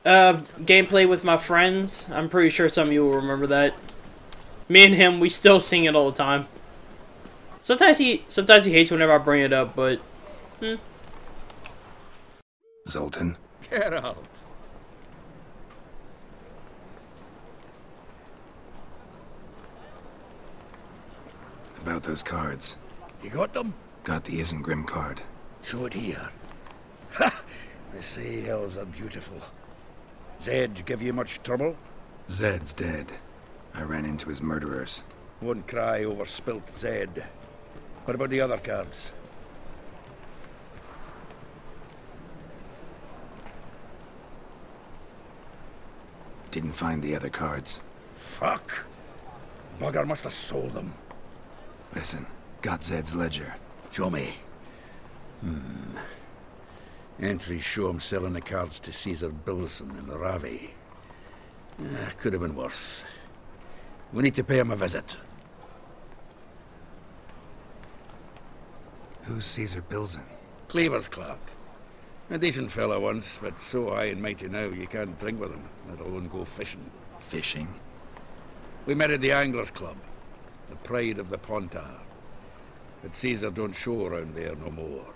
gameplay with my friends, I'm pretty sure some of you will remember that. Me and him, we still sing it all the time. Sometimes he hates whenever I bring it up, but Zoltan? Geralt. About those cards. You got them? Got the Isengrim card. Show it here. Ha! They say elves are beautiful. Zed give you much trouble? Zed's dead. I ran into his murderers. Won't cry over spilt Zed. What about the other cards? Didn't find the other cards. Fuck! Bugger must have sold them. Listen, got Zed's ledger. Show me. Entries show him selling the cards to Caesar Bilson in Ravi. Could have been worse. We need to pay him a visit. Who's Caesar Bilson? Cleaver's clerk. A decent fellow once, but so high and mighty now you can't drink with him, let alone go fishing. Fishing? We met at the Anglers Club, the pride of the Pontar. But Caesar don't show around there no more.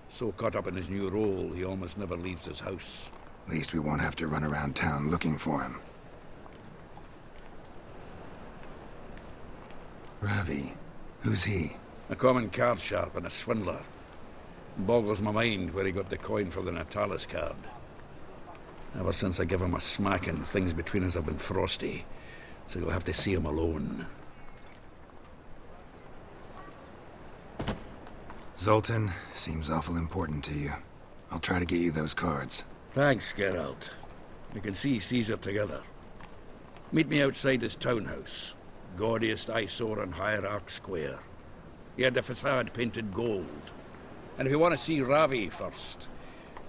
So caught up in his new role, he almost never leaves his house. At least we won't have to run around town looking for him. Ravi, who's he? A common card sharp and a swindler. Boggles my mind where he got the coin for the Natalis card. Ever since I gave him a smacking, things between us have been frosty. So you'll have to see him alone. Zoltan, seems awful important to you. I'll try to get you those cards. Thanks, Geralt. We can see Caesar together. Meet me outside his townhouse. Gaudiest eyesore on Hierarch Square. He had the facade painted gold. And if you want to see Ravi first,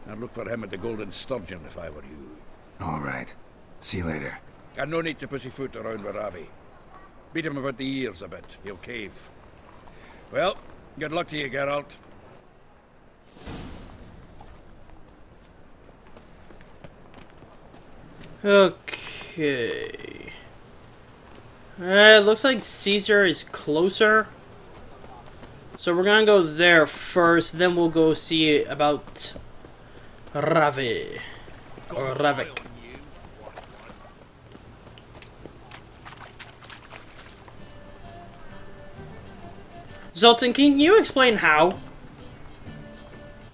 I'd look for him at the Golden Sturgeon if I were you. All right. See you later. And no need to pussyfoot around with Ravi. Beat him about the ears a bit. He'll cave. Well, good luck to you, Geralt. Okay. Alright, looks like Caesar is closer. So we're gonna go there first, then we'll go see about Ravi. Or Ravik. Zoltan, can you explain how?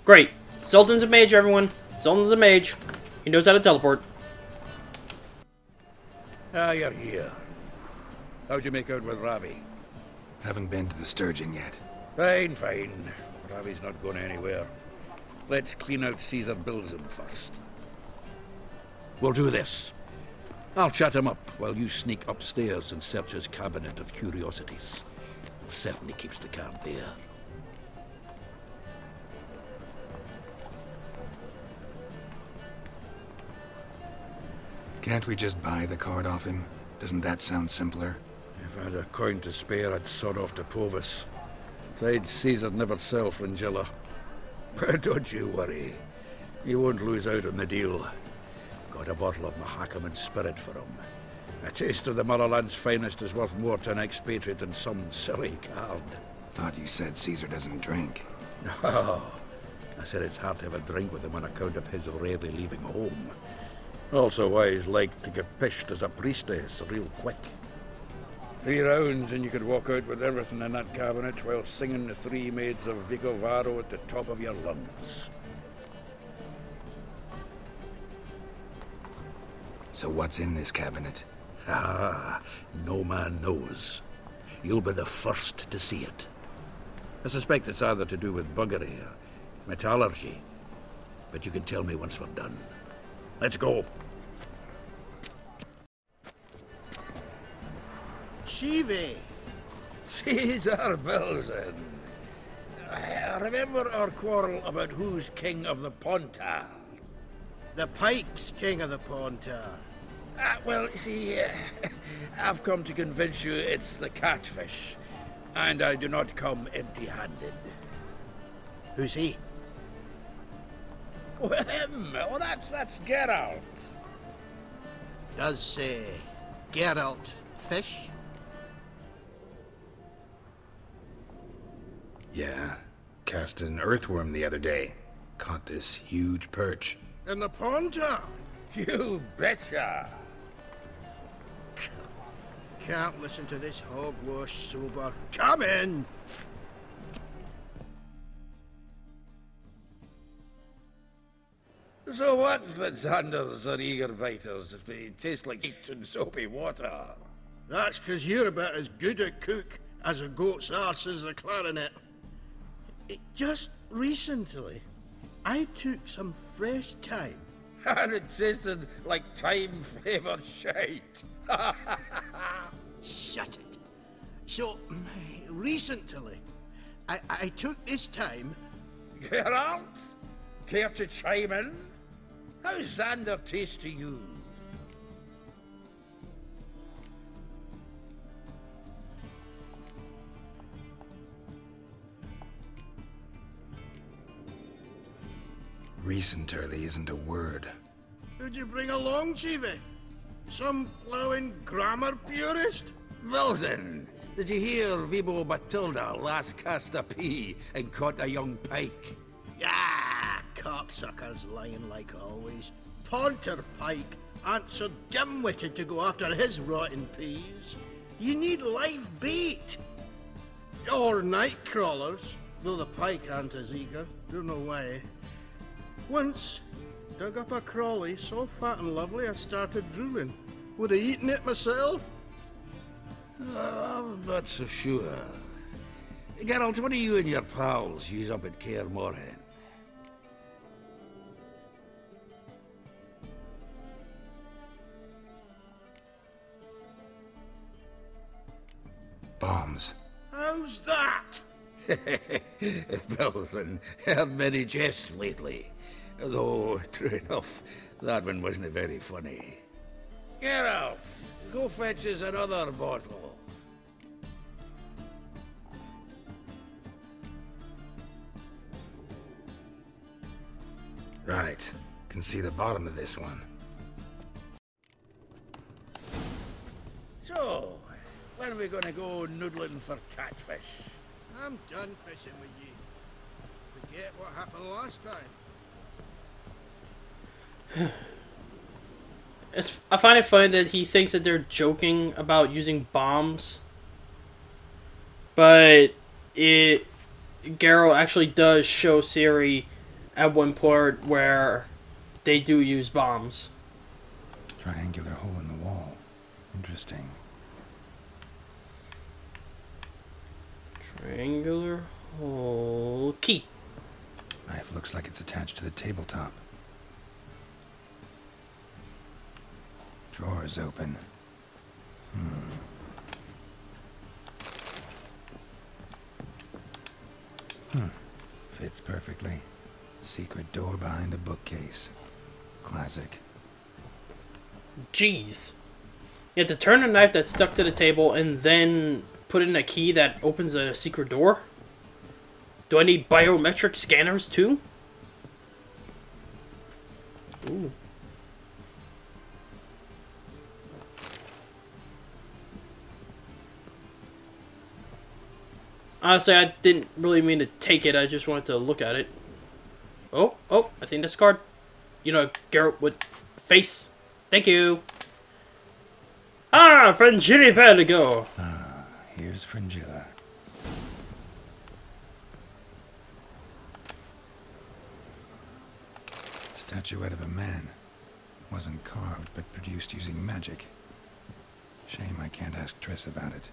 Great. Zoltan's a mage, everyone. Zoltan's a mage. He knows how to teleport. Ah, you're here. How'd you make out with Ravi? Haven't been to the Sturgeon yet. Fine, fine. Ravi's not going anywhere. Let's clean out Caesar Bilson first. We'll do this. I'll chat him up while you sneak upstairs and search his cabinet of curiosities. Certainly keeps the card there. Can't we just buy the card off him? Doesn't that sound simpler? If I had a coin to spare, I'd sod off to Provis. Besides, Caesar'd never sell Fringilla. But don't you worry. You won't lose out on the deal. Got a bottle of Mahakaman spirit for him. A taste of the motherland's finest is worth more to an expatriate than some silly card. Thought you said Caesar doesn't drink. No. I said it's hard to have a drink with him on account of his rarely leaving home. Also why he's like to get pished as a priestess real quick. 3 rounds and you could walk out with everything in that cabinet while singing the 3 maids of Vicovaro at the top of your lungs. So what's in this cabinet? Ah, no man knows. You'll be the first to see it. I suspect it's either to do with buggery or metallurgy. But you can tell me once we're done. Let's go. Shivi! Caesar Bilson. Remember our quarrel about who's king of the Pontar? The Pike's king of the Pontar. Well, see, I've come to convince you it's the catfish, and I do not come empty-handed. Who's he? Well, him. Oh, that's Geralt. Does Geralt fish? Yeah. cast an earthworm the other day. Caught this huge perch. In the pond tower? You betcha. Can't listen to this hogwash sober. Come in! So what's the Xanders or eager biters if they taste like heat and soapy water? That's 'cause you're about as good a cook as a goat's arse is a clarinet. Just recently, I took some fresh thyme. And it tasted like thyme-flavoured shite. Shut it. So, recently, I took this thyme... Geralt? Care to chime in? How's Xander taste to you? Recently isn't a word. Who'd you bring along, Chiefy? Some ploughing grammar purist? Wilson, did you hear Vibo Batilda last cast a pea and caught a young pike? Ah, cocksuckers lying like always. Ponter Pike aren't so dim-witted to go after his rotten peas. You need live bait. Or night crawlers, though the pike aren't as eager. Don't know why. Once, dug up a crawly so fat and lovely I started drooling. Would have eaten it myself. I'm not so sure. Geralt, what do you and your pals use up at Kaer Morhen? Bombs. How's that? Wilson, heard many jests lately. Though, true enough, that one wasn't very funny. Geralt, go fetch us another bottle. Right. Can see the bottom of this one. So, when are we gonna go noodling for catfish? I'm done fishing with you. Forget what happened last time. I find it funny that he thinks that they're joking about using bombs, but Geralt actually does show Ciri at one part where they do use bombs. Triangular hole in the wall. Interesting. Triangular hole. Key. Knife looks like it's attached to the tabletop. Drawer's open. Fits perfectly. Secret door behind a bookcase. Classic. Jeez. You have to turn a knife that's stuck to the table and then put in a key that opens a secret door? Do I need biometric scanners too? Ooh. Honestly, I didn't really mean to take it. I just wanted to look at it. Oh, I think this card. You know, Geralt would face. Thank you. Ah, Frangilla Vertigo. Ah, here's Frangilla. Statuette of a man. Wasn't carved, but produced using magic. Shame I can't ask Triss about it.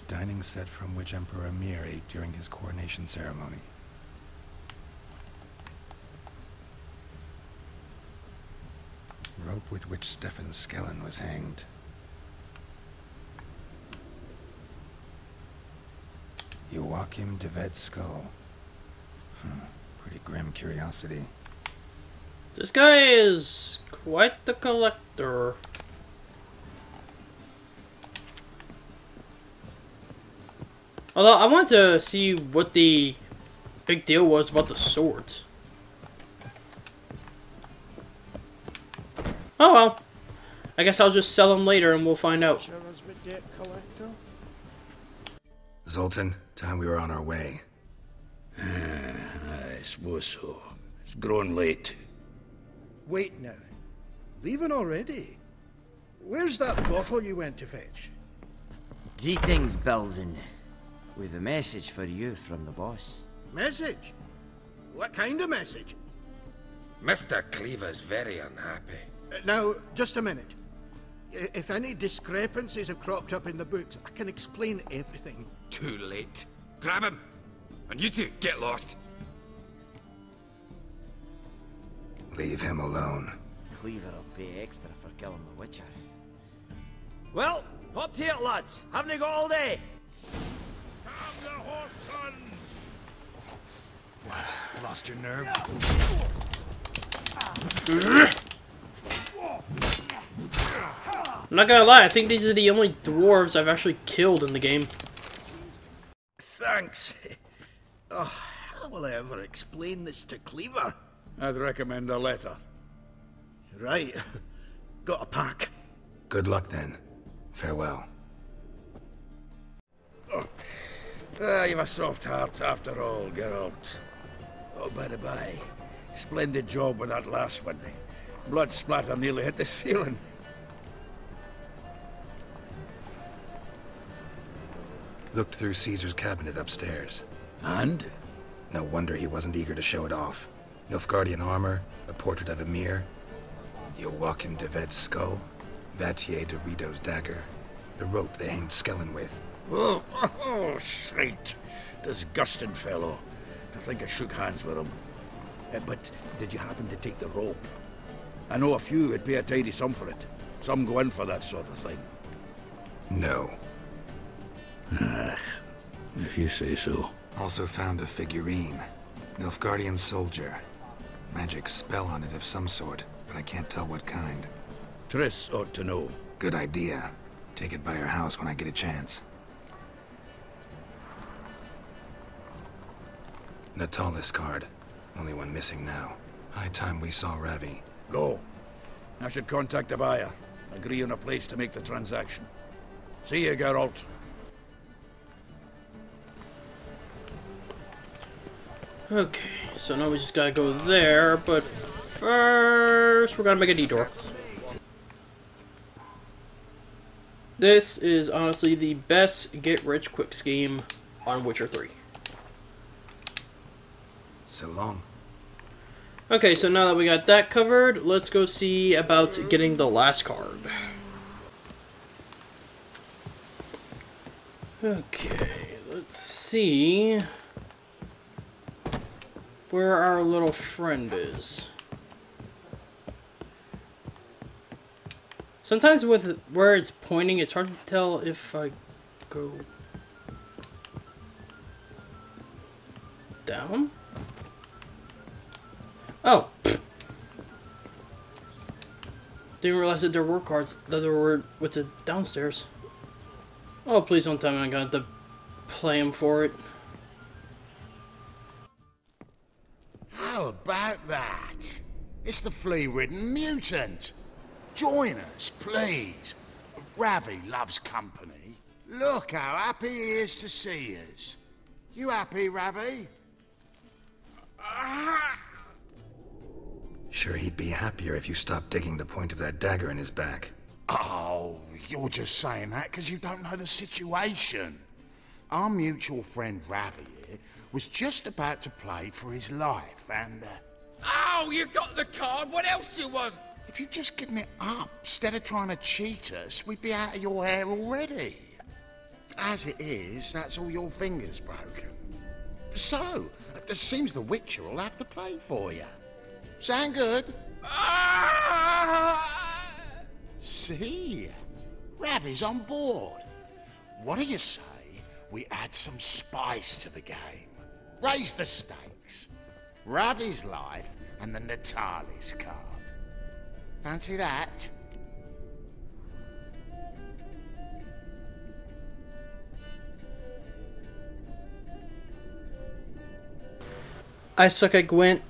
Dining set from which Emperor Mir ate during his coronation ceremony. Rope with which Stefan Skellen was hanged. Joachim de Ved's skull. Pretty grim curiosity. This guy is quite the collector. Although, I wanted to see what the big deal was about the swords. Oh well. I guess I'll just sell them later and we'll find out. Sure as we get collector. Zoltan, time we were on our way. I suppose so. It's grown late. Wait now. Leaving already? Where's that bottle you went to fetch? Greetings, Belzen. With a message for you from the boss. Message? What kind of message? Mr. Cleaver's very unhappy. Now, just a minute. If any discrepancies have cropped up in the books, I can explain everything. Too late. Grab him! And you two, get lost. Leave him alone. Cleaver will pay extra for killing the Witcher. Well, up to it, lads. Haven't you got all day? Calm the horse sons! What? Lost your nerve? I'm not gonna lie, I think these are the only dwarves I've actually killed in the game. Thanks. Oh, how will I ever explain this to Cleaver? I'd recommend a letter. Right. Got a pack. Good luck then. Farewell. You've a soft heart after all, Geralt. Oh, by the by, splendid job with that last one. Blood splatter nearly hit the ceiling. Looked through Caesar's cabinet upstairs. And? No wonder he wasn't eager to show it off. Nilfgaardian armor, a portrait of Emir, Joachim de Ved's skull, Vatier de Rideau's dagger, the rope they hanged Skellen with. Oh, shite. Disgusting fellow. To think I shook hands with him. But did you happen to take the rope? I know a few would pay a tidy sum for it. Some go in for that sort of thing. No. If you say so. Also found a figurine. Nilfgaardian soldier. Magic spell on it of some sort, but I can't tell what kind. Triss ought to know. Good idea. Take it by her house when I get a chance. Natalis card. Only one missing now. High time we saw Ravi. Go. I should contact the buyer. Agree on a place to make the transaction. See you, Geralt. Okay, so now we just gotta go there, but first we're gonna make a detour. This is honestly the best get-rich-quick scheme on Witcher 3. So long. Okay, so now that we got that covered, let's go see about getting the last card. Okay, let's see where our little friend is. Sometimes with where it's pointing, it's hard to tell if I go down. Oh! Didn't realize that there were cards that there were with it downstairs. Oh, please don't tell me I'm gonna have to play him for it. How about that? It's the flea-ridden mutant. Join us, please. Ravi loves company. Look how happy he is to see us. You happy, Ravi? Sure he'd be happier if you stopped digging the point of that dagger in his back. Oh, you're just saying that because you don't know the situation. Our mutual friend Ravi here was just about to play for his life and... Oh, you got the card! What else do you want? If you'd just given it up, instead of trying to cheat us, we'd be out of your hair already. As it is, that's all your fingers broken. So, it seems the Witcher will have to play for you. Sound good? See? Ravi's on board. What do you say we add some spice to the game? Raise the stakes. Ravi's life and the Natalis card. Fancy that? I suck at Gwent,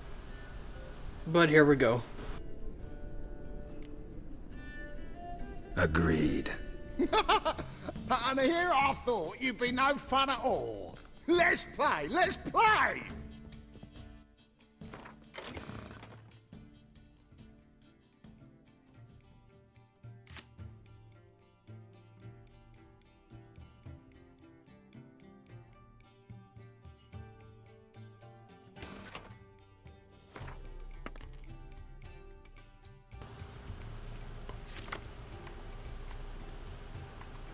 but here we go. Agreed. And here I thought you'd be no fun at all. Let's play, let's play!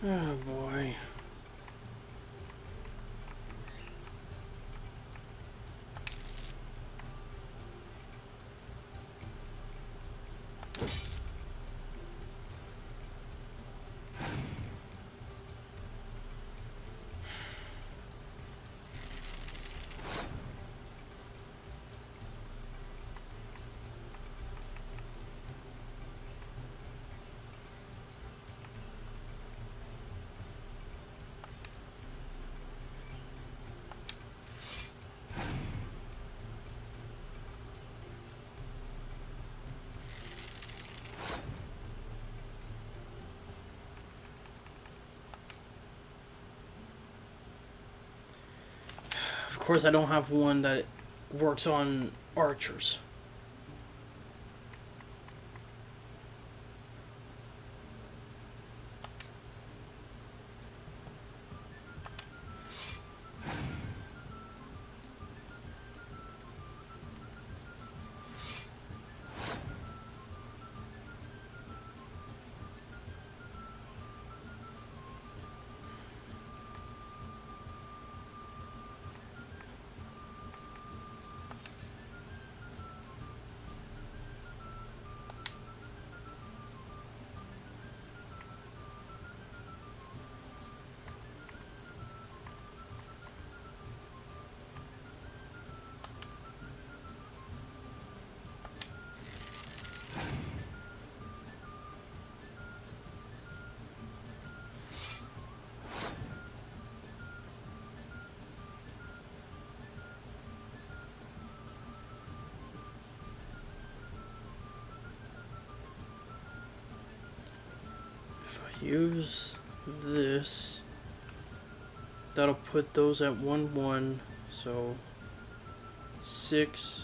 Oh boy. Of course, I don't have one that works on archers. Use this. That'll put those at 1-1. So 6,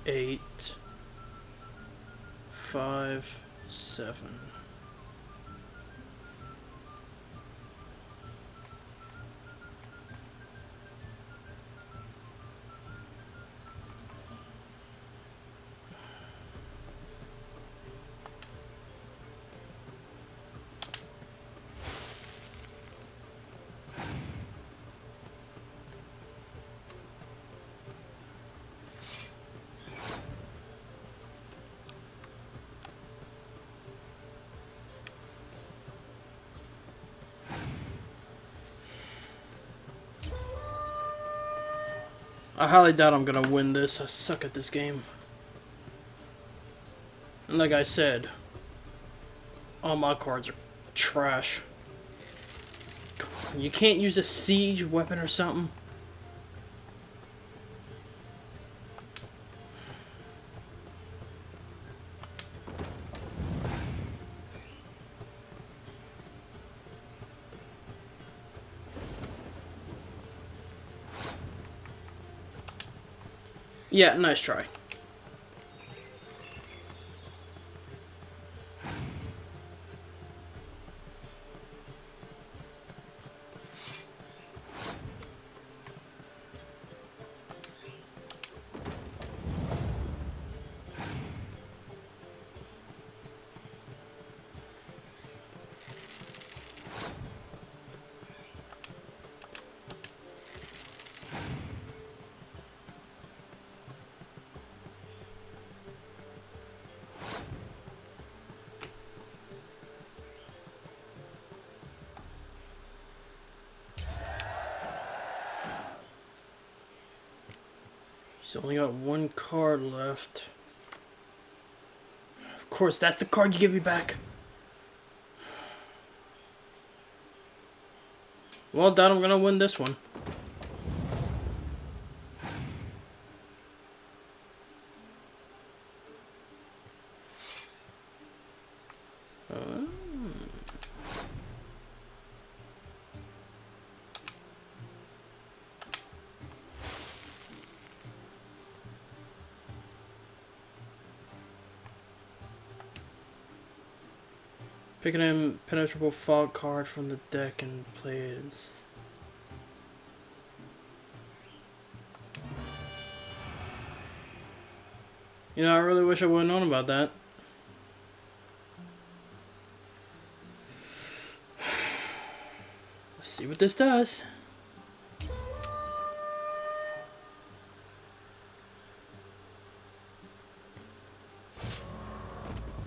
8, 5, 7. I highly doubt I'm gonna win this. I suck at this game. And like I said, all my cards are trash. You can't use a siege weapon or something? Yeah, nice try. He's only got one card left. Of course, that's the card you give me back. Well, doubt I'm gonna win this one. Pick an impenetrable fog card from the deck and play it. You know, I really wish I would have known about that. Let's see what this does.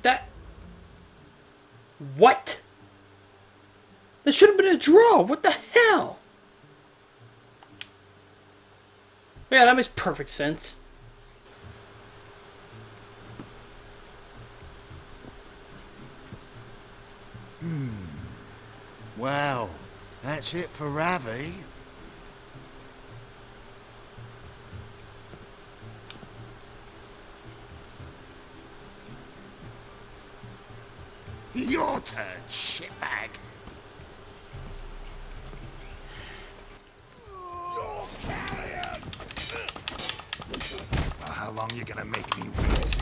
That... What? That should have been a draw. What the hell? Yeah, that makes perfect sense. Well, that's it for Ravi. Your turn, shitbag. Well, how long you gonna make me wait?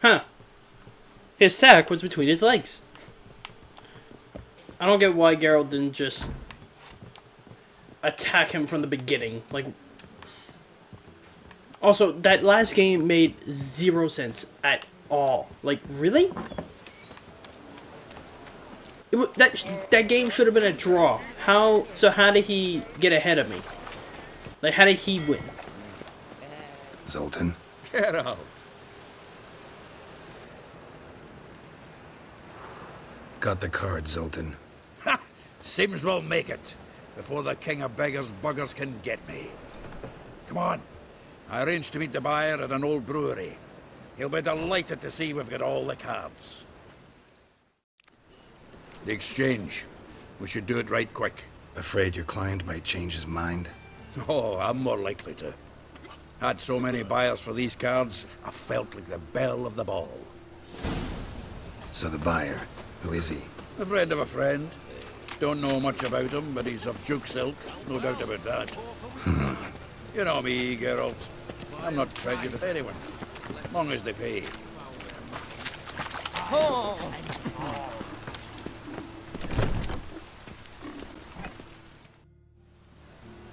Huh. His sack was between his legs. I don't get why Geralt didn't just attack him from the beginning. Like, also, that last game made 0 sense at all. Like, really? That game should have been a draw. How did he get ahead of me? Like, how did he win? Zoltan? Get out. Got the card, Zoltan. Ha! Seems we'll make it before the king of beggars buggers can get me. Come on. I arranged to meet the buyer at an old brewery. He'll be delighted to see we've got all the cards. The exchange. We should do it right quick. Afraid your client might change his mind? Oh, I'm more likely to. Had so many buyers for these cards, I felt like the belle of the ball. So the buyer, who is he? A friend of a friend. Don't know much about him, but he's of Duke's ilk, no doubt about that. You know me, Geralt. I'm not prejudiced anyone, as long as they pay.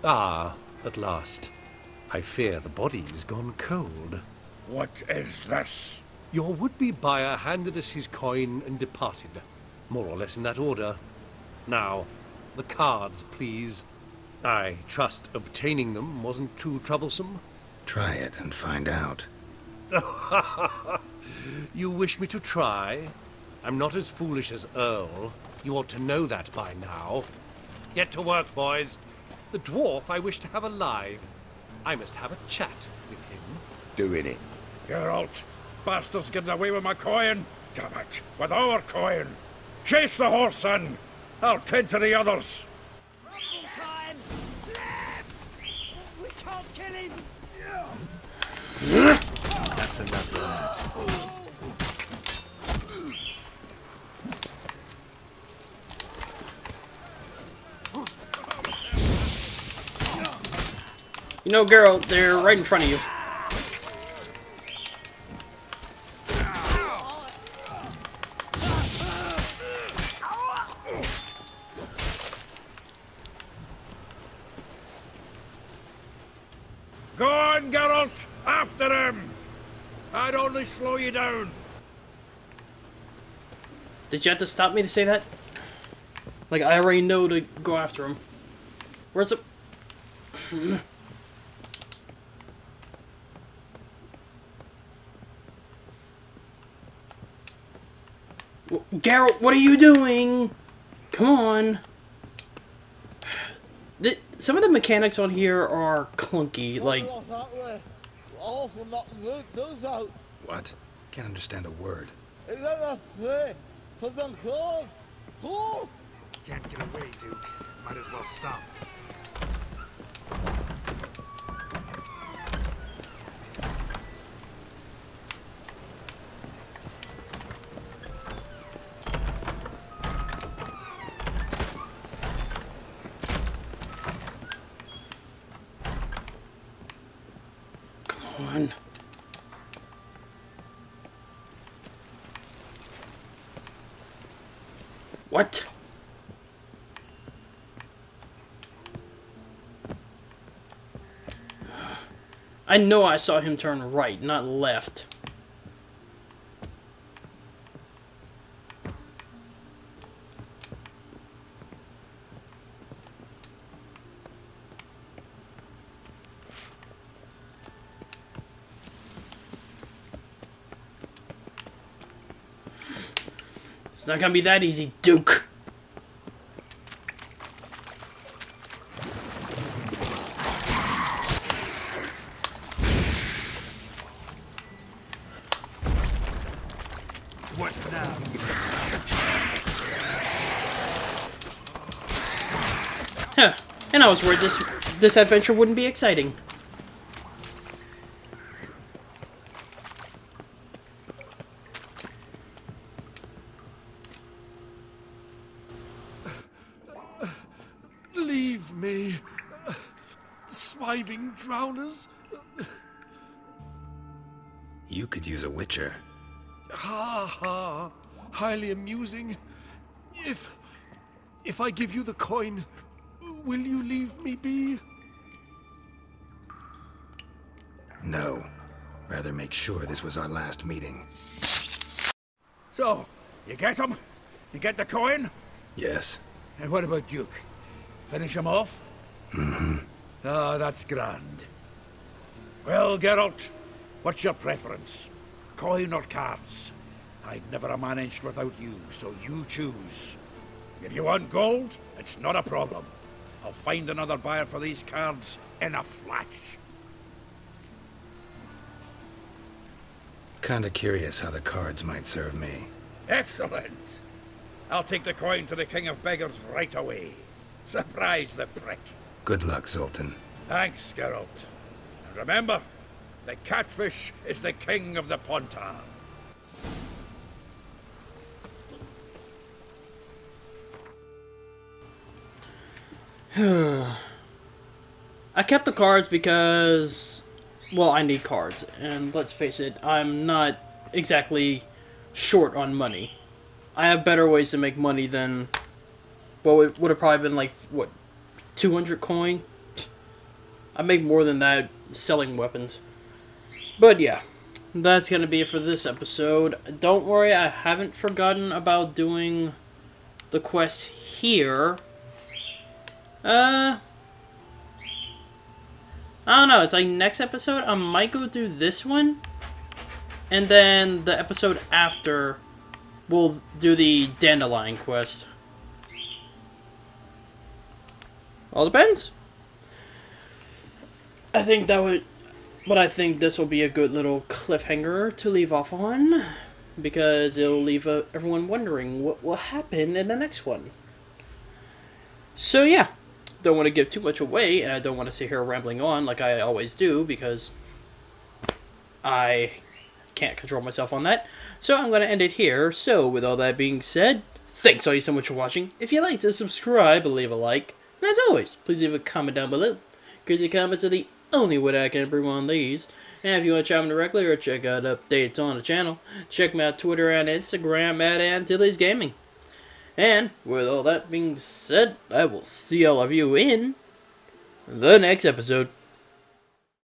Ah, at last. I fear the body's gone cold. What is this? Your would-be buyer handed us his coin and departed. More or less in that order. Now, the cards, please. I trust obtaining them wasn't too troublesome. Try it and find out. You wish me to try? I'm not as foolish as Earl. You ought to know that by now. Get to work, boys. The dwarf I wish to have alive. I must have a chat with him. Doing it. Geralt, bastards getting away with my coin. Damn it, with our coin. Chase the horse, son. I'll tend to the others. Time! We can't kill him! That's enough of that. You know, Geralt, they're right in front of you. Go on, Geralt! After him! I'd only slow you down. Did you have to stop me to say that? Like, I already know to go after him. Where's the... Geralt, what are you doing? Come on. Some of the mechanics on here are clunky, like... What? Can't understand a word. Can't get away, Duke. Might as well stop. What? I know I saw him turn right, not left. It's not gonna be that easy, Duke. What now? Huh. And I was worried this adventure wouldn't be exciting. Leave me, swiving drowners. You could use a witcher. Ha ha, highly amusing. If I give you the coin, will you leave me be? No. Rather make sure this was our last meeting. So, you get him? You get the coin? Yes. And what about Duke? Finish him off? Mm-hmm. Ah, that's grand. Well, Geralt, what's your preference? Coin or cards? I'd never have managed without you, so you choose. If you want gold, it's not a problem. I'll find another buyer for these cards in a flash. Kinda curious how the cards might serve me. Excellent. I'll take the coin to the King of Beggars right away. Surprise the prick. Good luck, Zoltan. Thanks, Geralt. And remember, the catfish is the king of the Pontar. I kept the cards because, well, I need cards. And let's face it, I'm not exactly short on money. I have better ways to make money than, well, it would have probably been like, what, 200 coin? I make more than that selling weapons. But yeah, that's going to be it for this episode. Don't worry, I haven't forgotten about doing the quest here. I don't know, it's like next episode, I might go do this one. And then the episode after, we'll do the Dandelion quest. All depends. I think that would... But I think this will be a good little cliffhanger to leave off on. Because it'll leave everyone wondering what will happen in the next one. So yeah. Don't want to give too much away. And I don't want to sit here rambling on like I always do. Because I can't control myself on that. So I'm going to end it here. So with all that being said, thanks all you so much for watching. If you like to subscribe, leave a like. And as always, please leave a comment down below. Because your comments are the only way I can improve on these. And if you want to chat me directly or check out updates on the channel, check me out Twitter and Instagram at Antilles Gaming. And with all that being said, I will see all of you in the next episode.